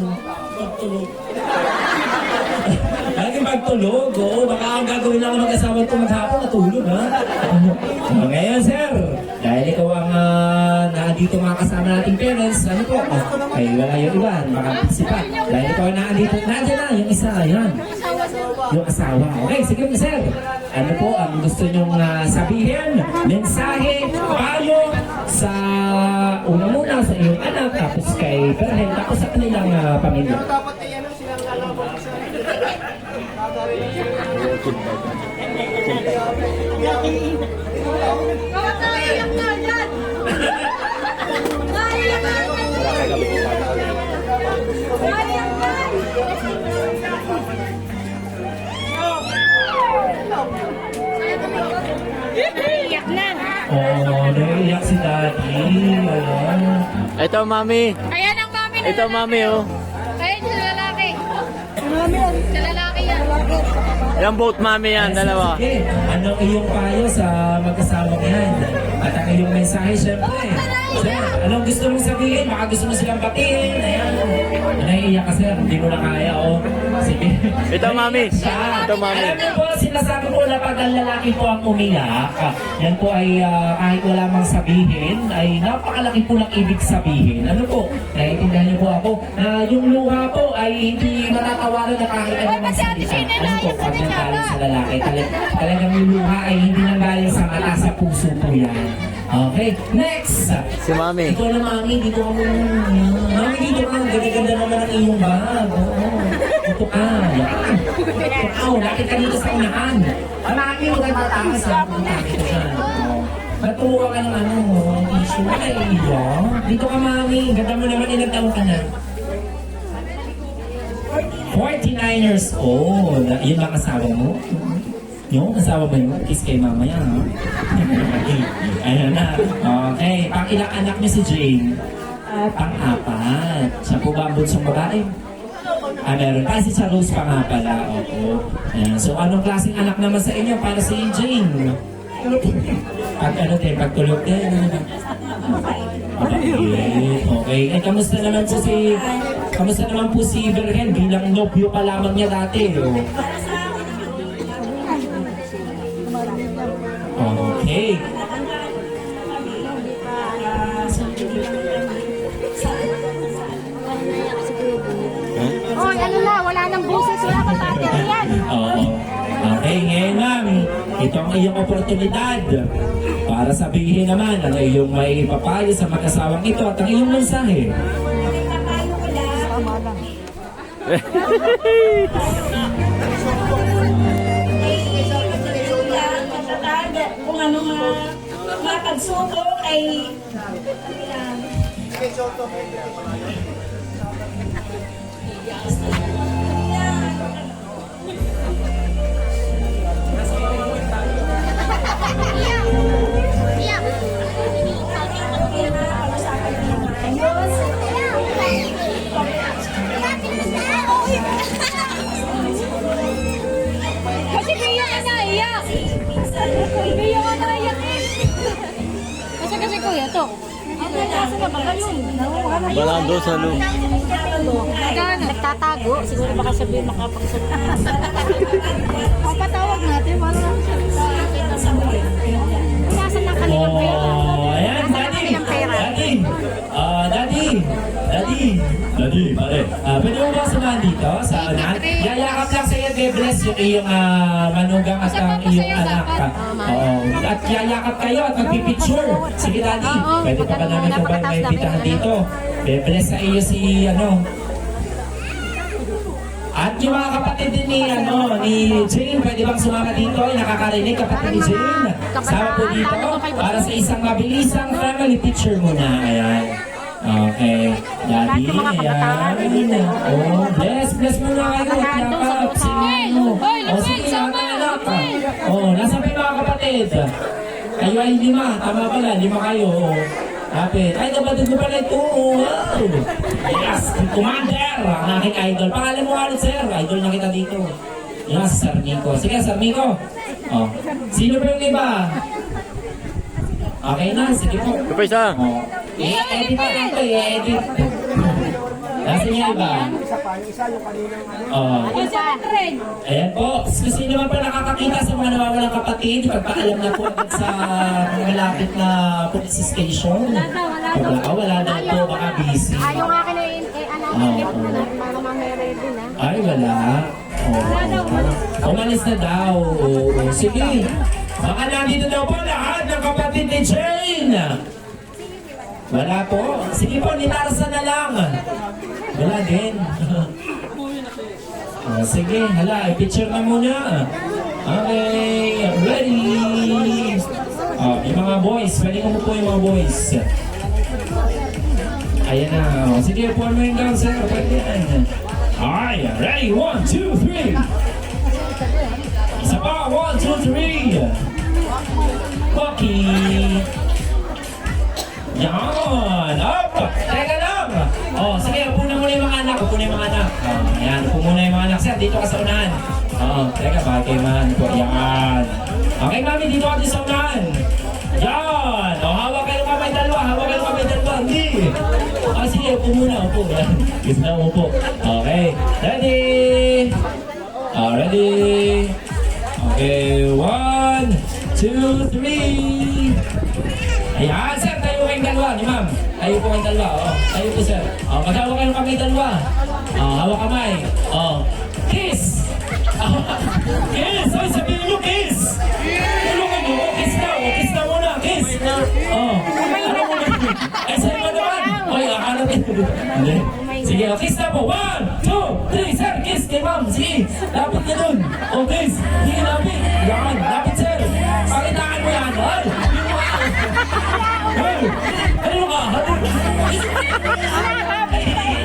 Pagtulog. Laging pagtulog, oo. Baka ang gagawin lang ng mag-asawa ito maghapon, natulog, ha? So, ngayon, sir, dahil ikaw ang nandito mga kasama nating parents, ano po? Ay, wala yung iba, makapagsipa. Dahil ikaw ang nandito, nandiyan na, yung isa, yan. Yung asawa. Okay, sige po, sir. Ano po ang gusto nyong sabihin, mensahe, payo sa una muna sa iyong anak, tapos kay Perhen, tapos sa kanilang pamilya. Iyak na. Oh, naiiyak si Daddy. Ayan. Ito, mami. Ayan ang mami na Ito, mami, oh. Ayan sa lalaki. Sa lalaki yan. Yung boat, mami yan, dalawa. Sige, anong iyong payo sa mag-asawang yan? At ang iyong mensahe, syempre. Sir, anong gusto mong sabihin? Baka gusto mo silang batiin. Ayan. Naiiyak ka, sir. Hindi mo na kaya, oh. Sige. Ito, mami. Siya. Ito, mami. Alam niyo po, sinasabi ko na pag ang lalaki po ang umiyak, yan po ay kahit wala mang sabihin, ay napakalaki po lang ibig sabihin. Ano po? Naiintindihan niyo po ako na yung luha po ay hindi matatawaran na kahit anong salita. Ano po? Pag nanggaling sa lalaki, talagang yung luha ay hindi nanggaling sa mata, sa puso po yan. Okay, next! Si mami. Ikaw na mami, dito ka muna. Mami, dito ka. Ganda-ganda naman ang iyong bag. Oo. Dito ka. Yan. Ikaw, lakit ka dito sa unahan. Mami, huwag ka mataas ha. Dito ka. Matuwa ka ng ano, tissue. Ay, yan. Dito ka mami. Ganda mo naman, ilang taon ka na. 49 years old. Yun ang asawa mo? Yung asawa ba yun? Kiss kay mama yan, ha? Ayun na. Okay. Pang-ilang anak niyo si Jane? Pang-apat. Siya po ba ang bunsong babae? Meron. Si Charles pa nga pala. Oo. Ayan. So, anong klaseng anak naman sa inyo para si Jane? Pag ano din, pagtulog din. Okay. Eh, kamusta naman po si Berhen bilang nobyo pa lamang niya dati? Oh. Okay. Oy, ano na, wala nang buses, wala pa battery yan. Oo. Okay, ngayon ma'am, ito ang iyong oportunidad para sabihin naman ang iyong may papayo sa mag-asawang ito at ang iyong mensahe. Kung ano mga pagsubok ay Kasi Pio ka naiyak. Pio ka naiyak eh. Kasi kuya to. Nasa na ba yun? Wala doon sa loob. Nagtatago. Siguro baka sabihin makapagsalita. Papatawag natin. Nasaan na kanilang pera? Oh, ayan, Nasaan na Daddy. kanilang pera? Daddy, pare. Pwede mo ba samahan dito sa unan? Yayakap lang sa'yo, bless yung iyong manugang at ang iyong anak. Oo. At yayakap kayo at magpipicture. Sige, Daddy. Pwede pa ba namin ito ba may pitahan dito? Bless sa iyo si, At yung mga kapatid din ni Jane, pwede bang sumama dito? Yung nakakarinig kapatid ni Jane. Sama po dito para sa isang mabilisang family picture muna. Ayan. Okay. Daddy, ayan. Oh, bless muna kayo. At yakap. Sige, sige, anak. Oh, nasa pa yung mga kapatid? Kayo ay 5. Tama pala, 5 kayo. Kapit. Ay, kapatid ko pala ito. Wow. Yes, Commander, ang aking idol. Pangalan mo ulit, sir. Idol na kita dito. Yan, si Sir Nico. Sige, Sir Nico. Oh. Sino pa yung iba? Okay na, sige po. Ito pa isa. Oh. I-edit na lang ito, i-edit. Nasaan yung iba? Oh. Ayan po. So, sino man pa nakakakita sa mga nawawalang kapatid, ipagpaalam na po agad sa malapit na police station. Wala daw po, baka busy. Yung akin ay anak na natin para mamaya ready na. Ay, wala. Umalis na daw. Oo. Sige. Baka nandito daw po lahat ng kapatid ni Jane. Wala po. Sige po, ni Tarzan na lang. Wala din. Sige, hala, i-picture na muna. Okay, ready. Yung mga boys, pwede ko po yung mga boys. Ayan na. Sige, upuan mo yung down, sir. Pwede yan. Ay, ready? 1, 2, 3. Isa pa, 1, 2, 3. Bucky. Yan! Up! Teka lang! Oh, sige, upo na muna yung mga anak. Upo na yung mga anak. Yan, upo muna yung mga anak. Sir, dito ka sa unahan. Teka, bagay man. Upo, yan. Okay, mami, dito ka din sa unahan. Yan! Hawak kayo kamay dalawa. Hawak kayo kamay dalawa. Hindi! Sige, upo muna. Upo. Yan. Gusto na upo. Okay. Ready? Ready? Okay, 1, 2, 3. Ayan, sir, tayo kayong dalawa, ni ma'am. Tayo po kayong dalawa, tayo po, sir. Mag-hawak kayo kami dalawa. Hawak kamay. Kiss! Kiss! Ay, sabihin nyo, kiss! Tulungan nyo, kiss na muna, kiss! Ano mo na? Sir, mo naman! Ay, akalat ito. Sige, kiss na po. 1, 2, 3, sir, kiss kay ma'am. Sige, lapit na dun. Kiss. Sige, lapit. Yan, lapit, sir. Pakitaan mo yan, Hey! Ano ka?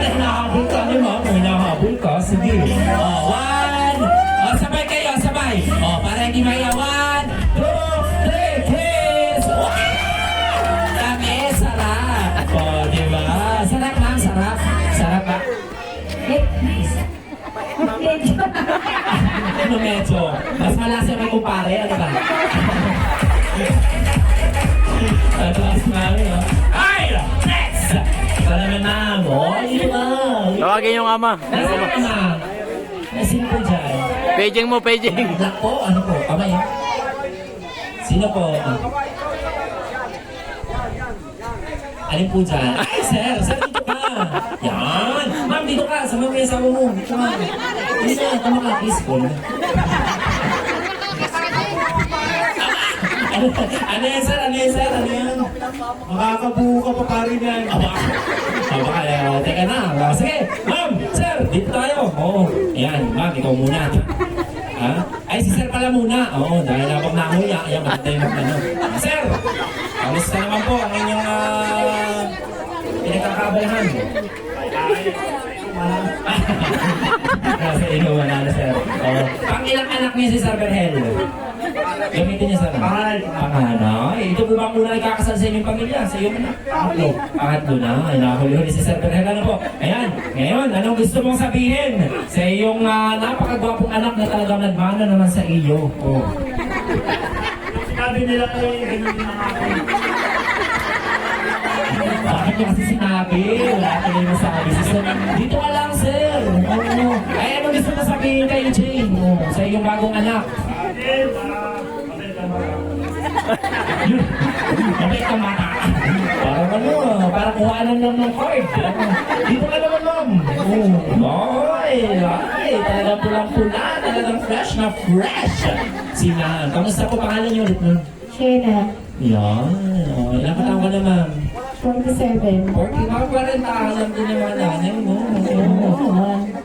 Hinahabol ka ni ma'am. Hinahabol ka. Sige. 1. Sabay kayo, sabay. Para hindi maya. 1, 2, 3, kiss! Dami, sarap. Diba? Sarap, ma'am, sarap. Sarap ba? Ano medyo? Mas malasa may kumpare, ano ba? Taas namin, Ay! Next! Ito naman, ma'am. Yun ba? Tawagin yung ama. Nasaan ka, ma'am? Sino po dyan? Paging mo, paging. Black po? Ano po? Kamay, Sino po? Alin po dyan? Ay, sir! Sir, dito ka! Yan! Ma'am, dito ka! Sama mo yung asawa mo! Dito ka! Dito ka! Tama ka! Kiss ko! Ano yan, sir? Ano yan, sir? Ano yan? Makakabuo ka pa pa rin yan. Baka, teka na. Sige, ma'am, sir, dito tayo. Ayan, ma'am, ikaw muna. Ha? Ay, si Sir pala muna. Oo, dahil habang nanguya, ayan, maganda yung ano. Sir, kamusta naman po ang inyong pinagkakabalahan? Sa inyo, wala na, Sir. Oo. Pang ilang anak niya si Sir Berhel? Gamitin niya sa pangalan. Ito po ba ang unang ikakasal sa inyong pamilya? Sa iyo na? Pangatlo. Pangatlo na. Ay, nakahuli-huli si Sir Berhel. Ano po? Ayan. Ngayon, anong gusto mong sabihin sa iyong napakagwapong anak na talagang nagmana naman sa iyo? Oh. Sabi nila ganun din ang ako. Bakit niyo kasi sinabi? Wala ka na masabi. Sir, dito ka lang, Sir. Oo. Ay, ano gusto mo sabihin kay Jane? Oh, sa iyong bagong anak? Yun. Mabait ka mata. Parang ano, parang kuhaan lang ng card. Dito ka naman, ma'am. Ay, talagang pulang-pula, talagang fresh na fresh. Sina, kamusta po pangalan niyo ulit nun? Shena, Yan. Oh, ilang kataon ka na, ma'am? 47. 40, mga 40, alam din yung mga nanay mo.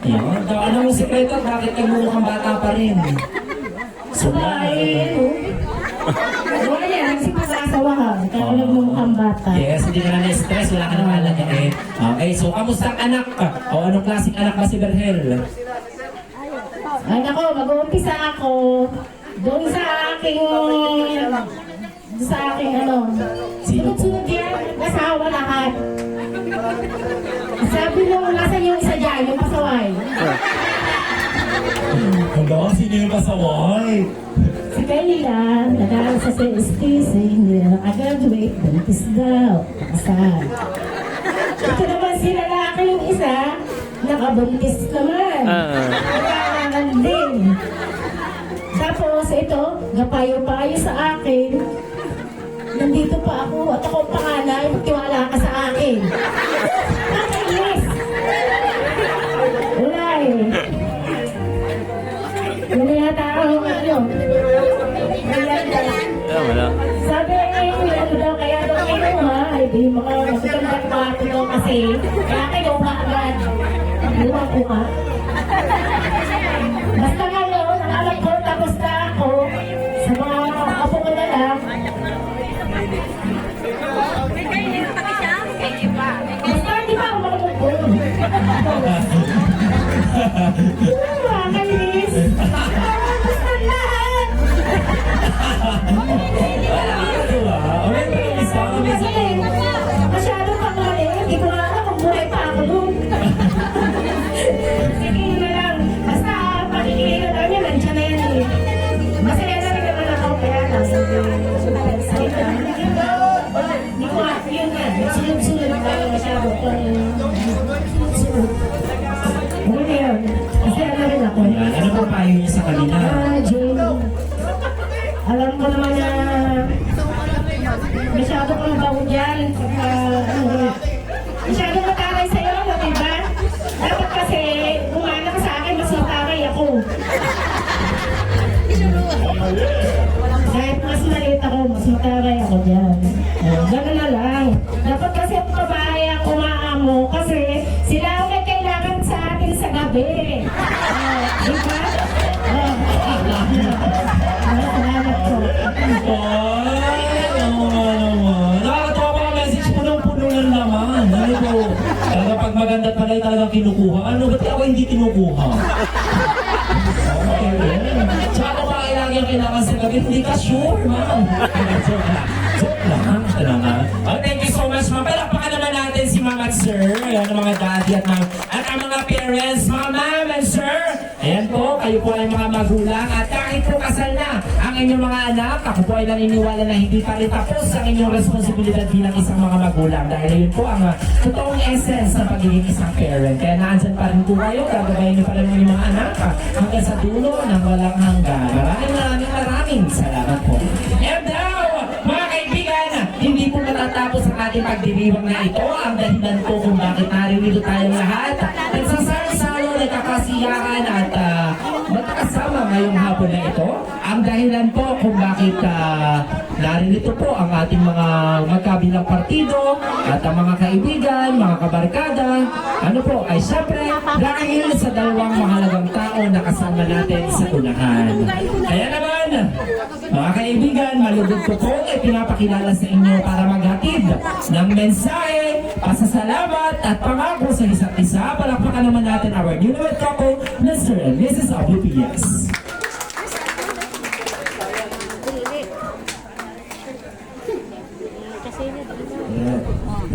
Yan. So, anong sekreto? Bakit nagmumukhang bata pa rin? Wala yan, nagsipag-asawahan. Kaya nagmumukhang bata. Yes, hindi ka na na-stress, wala ka na malagay. Okay, so kamusta ang anak ka? O anong klaseng anak ba si Berhel? Ay nako, mag-uumpisa ako doon sa aking ano. Sino po? Sunod-sunod yan, asawa lahat. Sabi nung nasa yung isa dyan, yung pasaway. Hala, sino yung pasaway? Si Kayla, nag-aaral sa CSTC, hindi na nakagraduate, buntis daw, nakasal. Ito naman si lalaki yung isa, nakabuntis naman. Nakarangan din. Tapos ito, gapayo-payo sa akin. Nandito pa ako at ako ang panganay, magtiwala ka sa akin. Nakainis. Wala eh. Wala yata ako ano. Wala. Sabi ano daw, kaya daw kinuha, di mga magagandang kwarto daw kasi, kaya kinuha agad. Luma ko ha. Basta nga noon, ang alam ko, tapos na ako, sa mga apo ko na lang. Basta hindi pa ako makapagpun. Kainis. Basta lahat. Kasi masyado pang mali, hindi ko na alam kung buhay pa ako doon. Sige na lang, basta pakikinig na niya, nandiyan na yan eh. Masaya na rin naman ako, kaya nasa hindi ko yun nga, sunod-sunod lang masyado pang sunod. Ano na yun? Masaya na rin ako. Yan, ano po payo niya sa kanila? Jane, alam ko naman na masyado kang bago dyan. Masyado mataray sa'yo, no, diba? Dapat kasi, umana ka sa akin, mas mataray ako. Kahit mas maliit ako, mas mataray ako dyan. Gano'n na lang. Dapat kasi ang babae ang umaamo kasi sila ang may kailangan sa atin sa gabi. Diba? Salamat po. Nakakatawa pa ang message, punong-puno lang naman. Ano po? Talaga pag maganda pala talagang kinukuha. Ano, ba't ako hindi kinukuha? Okay. Tsaka kung kailangan sa gabi, hindi ka sure, ma'am. Joke lang. Joke lang. Talaga. Oh, thank you so much, ma'am. Palakpakan naman natin si ma'am at sir. Ayan, ang mga daddy at ma'am. At ang mga parents, mga ma'am and sir. Ayan po, kayo po ay mga magulang. At kahit po kasal na ang inyong mga anak, ako po ay naniniwala na hindi pa rin tapos ang inyong responsibilidad bilang isang mga magulang. Dahil yun po ang totoong essence ng pagiging isang parent. Kaya naandyan pa rin po kayo, gagabayin niyo pa rin yung mga anak hanggang sa dulo ng walang hanggan. Maraming salamat po. And now, mga kaibigan, hindi po matatapos ang ating pagdiriwang na ito. Ang dahilan po kung bakit naririto tayong lahat. Nagsasalo-salo, nagkakasiyahan at kasama ngayong hapon na ito. Ang dahilan po kung bakit narinito po ang ating mga magkabilang partido at ang mga kaibigan, mga kabarkada, ano po, ay syempre dahil sa dalawang mahalagang tao na kasama natin sa unahan. Kaya naman, mga kaibigan, malugod ko po ay pinapakilala sa inyo para maghatid ng mensahe, pasasalamat at pangako sa isa't isa. Palakpakan naman natin our newlywed couple, Mr. and Mrs. WPS.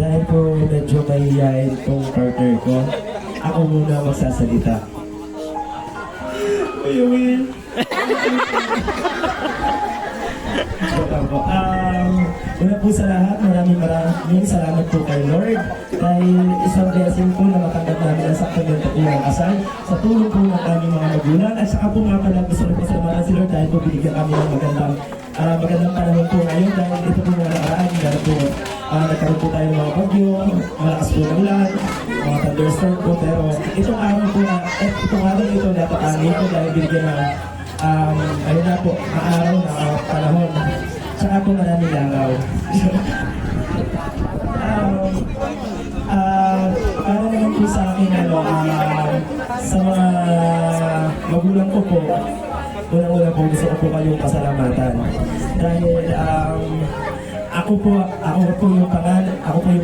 Dahil po medyo mahihayin tong partner ko, ako muna magsasalita. Kuya Will. Joke lang po. Una po sa lahat, maraming salamat po kay Lord dahil isang blessing po na matanggap namin ang sakramento po ng kasal sa tulong po ng aming mga magulang at saka po nga pala gusto ko po salamatan si Lord dahil po binigyan kami ng magandang panahon po ngayon dahil ito po mga nakaraan dahil po nagkaroon po tayo ng mga bagyo, malakas po na ulan, mga thunderstorm po pero itong araw po itong araw ito napakangin po dahil binigyan ng ayun na po, maaraw na panahon. Tsaka po maraming langaw. Para naman po sa akin, sa mga magulang ko po, unang-una po gusto ko po kayong pasalamatan. Dahil ako po yung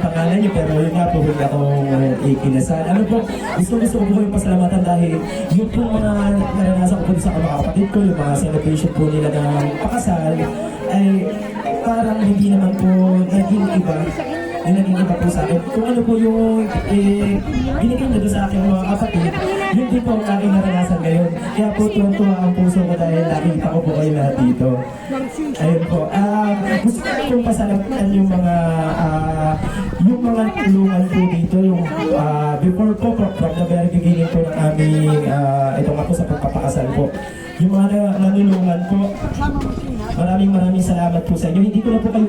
pangalan niyo pero yun nga po hindi ako ikinasal. Ano po, gusto ko po yung pasalamatan dahil yung po mga naranasan ko po sa mga kapatid ko, yung mga celebration po nila ng pakasal, ay parang hindi naman po naging iba po sa akin. Kung ano po yung binigay niyo doon sa akin mga kapatid, yun din po ang aking naranasan ngayon. Kaya po tuwang-tuwa ang puso ko dahil nakita ko po kayo lahat dito. Ayun po. Gusto ko pong pasalamatan yung mga tulungan po dito. Yung before po, from the very beginning po ng aming ito nga po sa pagpapakasal po. Yung mga nanulungan po, maraming salamat po sa inyo. Hindi ko na po kayo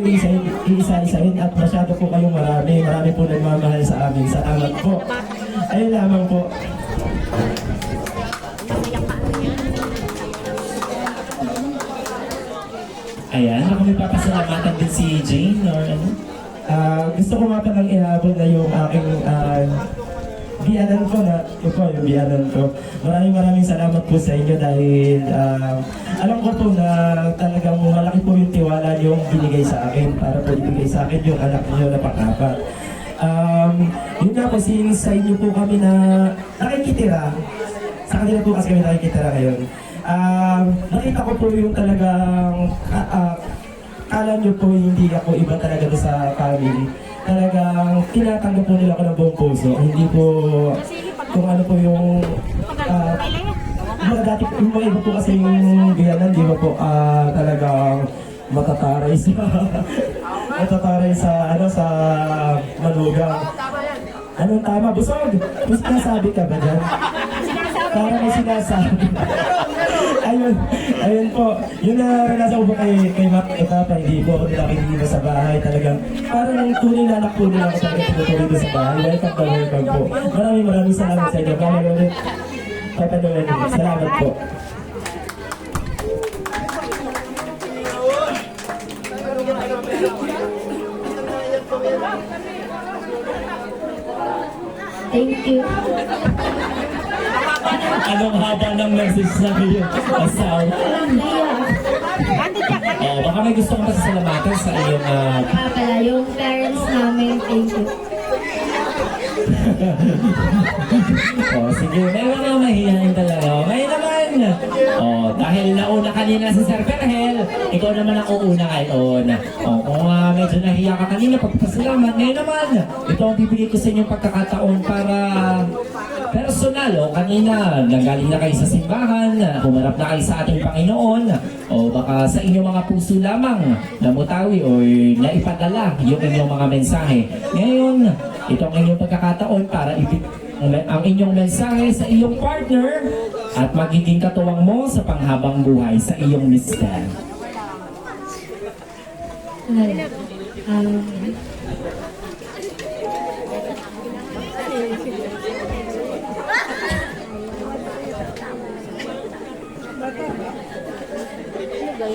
iisa-isahin at masyado po kayong marami. Marami po nagmamahal sa amin. Salamat po. Ayun lamang po. Ayan, ako may papasalamatan din si Jane or ano? Gusto ko nga palang ihabol na yung aking biyanan ko na ito yung biyanan ko. Maraming salamat po sa inyo dahil alam ko po na talagang malaki po yung tiwala yung binigay sa akin para po ibigay sa akin yung anak niyo na pang-apat. Yun nga po, since sa inyo po kami na nakikitira, sa kanila po kasi kami nakikitira ngayon. Nakita ko po yung talagang kala nyo po hindi ako iba talaga sa family. Talagang tinatanggap po nila ako ng buong puso. Hindi po kung ano po yung mga dati yung mga iba po kasi yung biyanan, di ba po talagang matataray sa sa manugang. Anong tama? Busog! May sinasabi ka ba dyan? Parang may sinasabi. Ayun po. Yun na naranasan ko po kay Papa, hindi po ako nilaki dito sa bahay. Talagang parang tunay na anak po nila ako talagang tinutuloy dito sa bahay. Welcome po. Maraming salamat sa inyo. Kaya ulit, Papa Noel, salamat po. Thank you. Anong haba ng message sa iyo? Asawa? Baka may gusto kong pasasalamatan sa iyong Pala, yung parents namin, thank you. sige, may mga mahihayin talaga. May naman. Dahil nauna kanina si Sir Perhel, ikaw naman ang uuna ngayon. Kung medyo nahiya ka kanina, pagpasalamat. Ngayon naman, ito ang bibigay ko sa inyong pagkakataon para personal. Kanina, nanggaling na kayo sa simbahan, humarap na kayo sa ating Panginoon, baka sa inyong mga puso lamang namutawi o naipadala yung inyong mga mensahe. Ngayon, itong inyong pagkakataon para ang inyong mensahe sa iyong partner at magiging katuwang mo sa panghabang buhay sa iyong mister.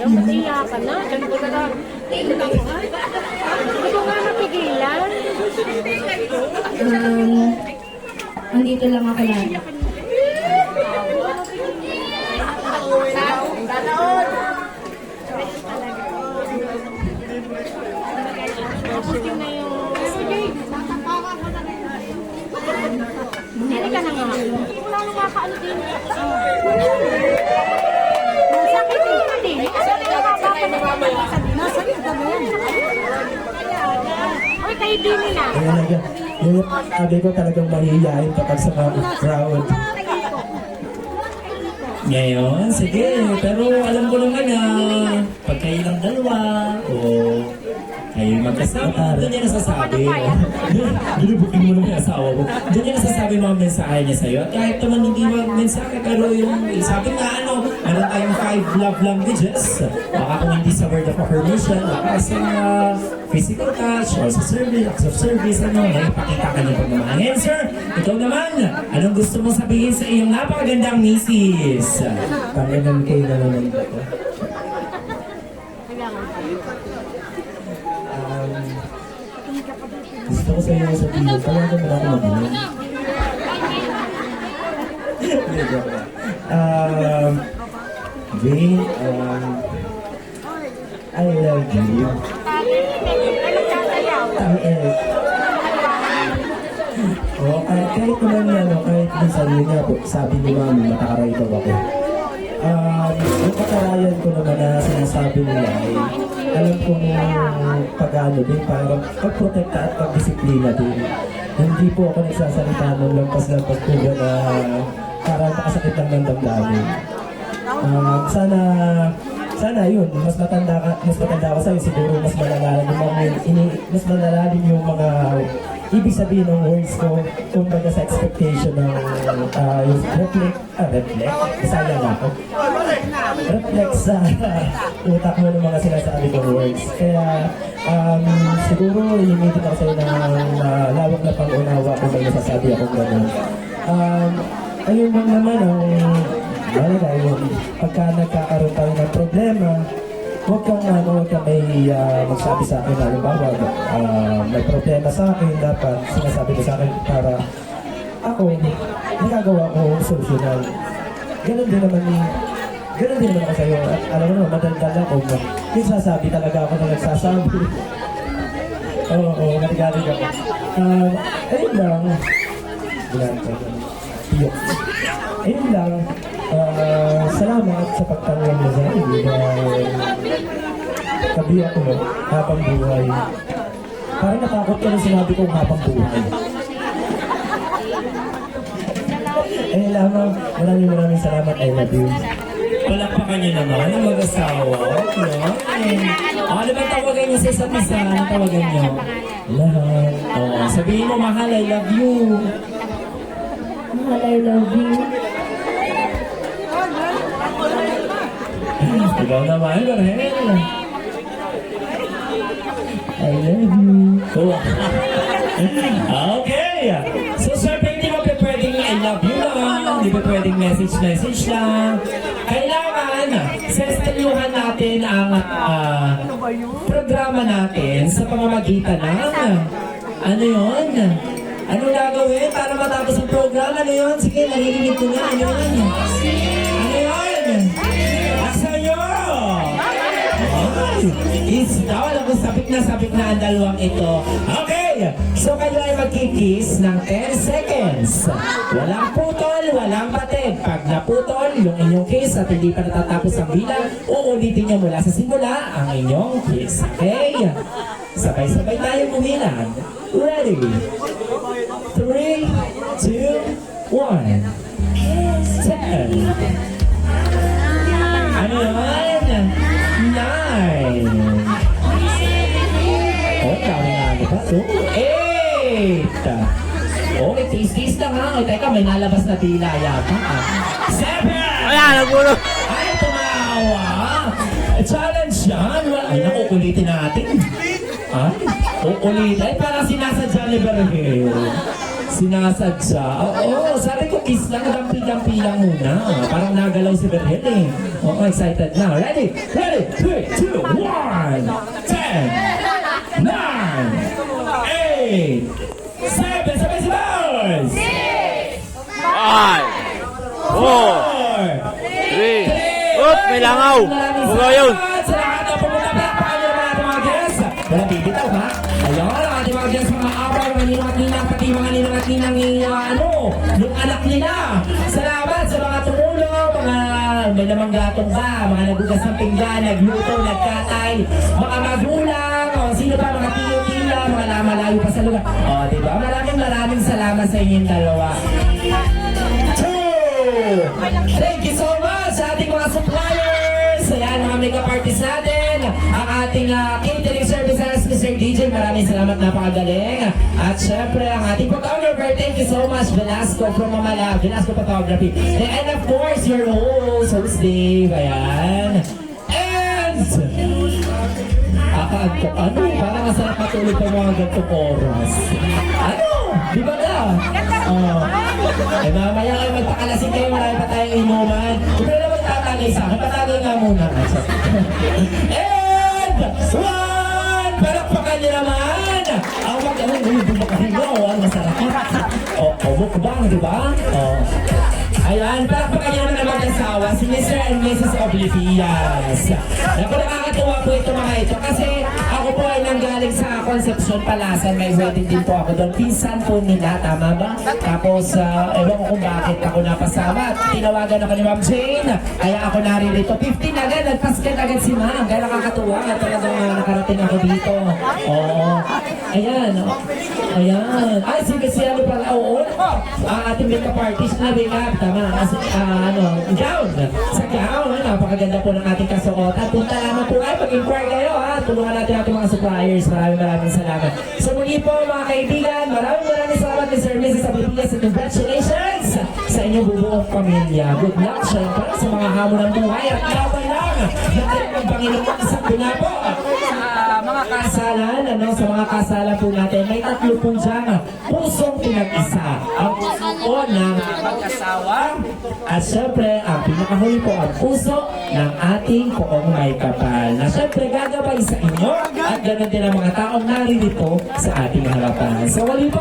ngayon. Ba't iyak ka na? Diyan ko na lang. Hindi ko nga napigilan. Andito lang ako lang. Hindi ka na nga. Hindi mo lang nakakaano din. Masakit din ka din. Masakit ka din. Uy, kayo din nila. Kaya yung sabi ko talagang mahihiyain kapag sa mga crowd. Ngayon, sige. Pero alam ko naman na pag kayo lang dalawa, o kayo magkasama, doon niya nasasabi. Binubuking mo naman yung asawa mo. Doon niya nasasabi mga mensahe niya sa'yo. At kahit naman hindi mga mensahe, pero yung sabi nga meron tayong 5 love languages. Baka kung hindi sa word of affirmation, baka sa physical touch, or sa service, acts of service, ipakita ka niya pagmamahal. Ngayon, sir, ikaw naman, anong gusto mong sabihin sa iyong napakagandang misis? Panginoon kayo na naman ako. Gusto ko sa iyo sabihin, talaga mo ako mag-inom. Jane, I love you. Kahit naman kahit yung sarili niya po, sabi ni Mami, matakaray daw ako. Yung katarayan ko naman na sinasabi nila ay alam kong pag-ano din, parang pag-protekta at pag-disiplina din. Hindi po ako nagsasalita ng lampas-lampas po na parang makasakit lang ng damdamin. Sana yun, mas matanda ka sa'yo, siguro mas malalalim yung mga ibig sabihin ng words ko, kumbaga sa expectation ng yung reflect sa utak mo ng mga sinasabi kong words. Kaya siguro limited ako sa'yo ng lawak na pang-unawa kung may nasasabi akong gano'n. Ayun lang naman ang malaga yung pagka nagkakaroon tayo ng problema, huwag kang may magsabi sa akin, halimbawa, may problema sa akin, dapat sinasabi ko sa akin para ako, nagagawa ko solusyonan. Ganon din naman ako sa'yo. At alam mo naman, madaldal ako. Yung sasabi talaga ako na nagsasabi. Oo, nagagaling ako. Ayun lang. Ayun lang. Salamat sa pagtanong mo sa akin. Kabiyak ko habang buhay. Parang natakot ka nung sinabi kong habang buhay. Eh lamang, maraming salamat. I love you. Palakpakan niyo naman ang mag-asawa. Ano ba tawagan niyo sa isa't isa? Ano tawagan niyo? Lahat. Sabihin mo, mahal, I love you. Mahal, I love you. Ikaw naman, Garhel. I love you. Okay. So, syempre, hindi mo pwedeng I love you lang. Hindi mo pwedeng message lang. Kailangan, sestelyuhan natin ang programa natin sa pamamagitan ng ano yun? Ano gagawin para matapos ang programa? Ano yun? Sige, naririnig ko na. Ano yun? Ano yun? Asa nyo? Daw, alam ko, sabik na ang dalawang ito. Okay, so kayo ay magkikis ng 10 seconds. Walang putol, walang patid. Pag naputol yung inyong kiss at hindi pa natatapos ang bilang, uulitin nyo mula sa simula ang inyong kiss. Okay? Sabay-sabay tayo bumilang. Ready? 3, 2, 1. 10. Ano yun? 9. Oh, dami nga ano pa. 8. Oh, tiis-tiis lang ha. O, teka, may nalabas na tila yata. 7. Ayan, nagulong. Ay, tumawa. Challenge yan. Ay, nakukulitin natin. Ay, ulitin. Ay, parang sinasadya ni Berhel. Sinasadya. Oo, sabi ko, practice lang, dampi-dampi lang muna. Parang nagalaw si Berhel eh. Oo, excited na. Ready? Ready? 3, 2, 1. 10, 9, 8, 7, sabay si Boys! 5, 4, 3. Oop, may langaw. Bugaw yun. Sa lahat ng pumunta pa, paano naman ating mga guests? Walang bibitaw ha? Ayun, ang ating mga guests, mga apaw, mga ninong at ninang, pati mga ninong at ninang yung anak nila. Salamat sa mga tumulong, mga may namang gatong ba, mga nagugas ng pinggan, nagluto, nagkatay, mga magulang, o sino ba, mga tiyo-tila, mga namalayo pa sa lugar. O, diba? Maraming salamat sa inyong dalawa. Thank you so much sa ating mga suppliers. Ayan, mga makeup artists natin. Ang ating catering services, Mr. DJ. Maraming salamat, napakagaling. At syempre, ang ating photographer. Thank you so much, Velasco from Mamala. Velasco Photography. And of course, your host, Dave. Ayan. And ano? Parang masarap matulog pa mga gantong oras. Ano? Di ba na? Eh mamaya kayo magpakalasing kayo, marami pa tayong inuman. Kung na magtatagay sa akin, patagay nga muna. And one! Palakpakan niyo naman! Ang mag-ano, ang masarap. Mukbang, di ba? Ayan, palakpakan niyo naman ang mag-asawa, si Mr. and Mrs. Oblivias. Naku, nakakatuwa po ito mga ito kasi ako po ay nanggaling sa Concepcion, Palasan. May wedding din po ako doon. Pinsan po nila, tama ba? Tapos, ewan ko kung bakit ako napasama. Tinawagan ako ni Ma'am Jane. Kaya ako naririto. 15 agad, nagpasket agad si Ma'am. Kaya nakakatuwa. Talagang nakarating ako dito. Oo. Ayan. Ayan. Ay, si ano pala, oo. Ang ating makeup artist na makeup. Tama. Gown. Sa gown. Napakaganda po ng ating kasuotan. Punta naman po kayo. Mag-inquire kayo ha. Tulungan natin ating mga suppliers. Maraming salamat. So muli po mga kaibigan, maraming salamat Mr. and Mrs. Abulias and congratulations sa inyong bubuong pamilya. Good luck syempre sa mga hamon ng buhay at laban lang natin ang Panginoon sa puna po sa mga kasalan, sa mga kasalan po natin. May 3 po dyan, pusong pinag-isa. Ang puso po ng mag-asawa at syempre ang pinakahuli po ang puso ng ating poong may kapal na syempre gagabay sa inyo at ganoon din ang mga taong naririto sa ating harapan. So muli po,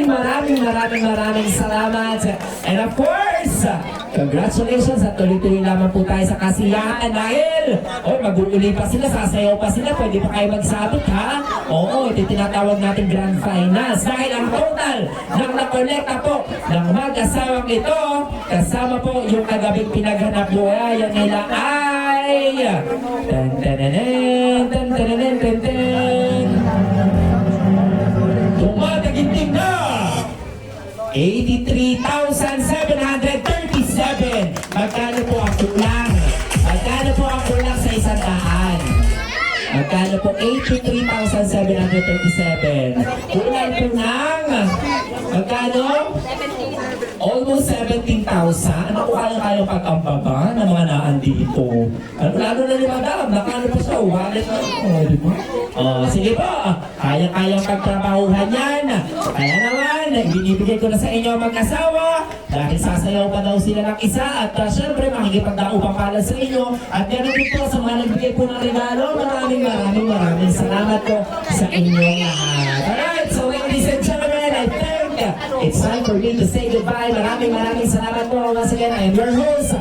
maraming salamat. And of course, congratulations at tuloy-tuloy naman po tayo sa kasiyahan dahil mag-uuli pa sila, sasayaw pa sila, pwede pa kayo magsabit ha? Oo, ito tinatawag natin grand finals dahil ang total ng nakolekta po ng mag-asawang ito kasama po yung kagabing pinaghanap buhayan nila ay tumataginting na 83,737. Magkano po ang kulang? Magkano po ang kulang sa 100? Magkano po? 83,737. Kulang po ng magkano? Almost 17,000. Ano po kaya pag-ambaba ng mga naandito? Lalo na ni Madam, nakano po sa wallet na. Di ba? Sige po, kayang-kayang pagtrabahuhan yan. Kaya naman, binibigay ko na sa inyo mag-asawa dahil sasayaw pa daw sila ng isa at syempre makikipagdaupang pala sa inyo at ganoon din po sa mga nagbigay po ng regalo. Maraming salamat po sa inyo lahat. Alright, so ladies and gentlemen, I think it's time for me to say goodbye. Maraming salamat po. Once again, I am your host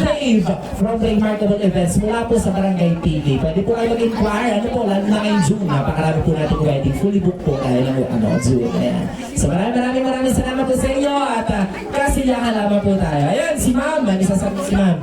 Dave from Remarkable Events mula po sa Barangay TV. Pwede po kayo mag-inquire. Ano po, lalo na ngayong June. Napakarami po natin wedding. Fully booked po tayo ng June. Ayan. So maraming salamat po sa inyo at kasiyahan lamang po tayo. Ayan, si Ma'am. May isasabi si Ma'am.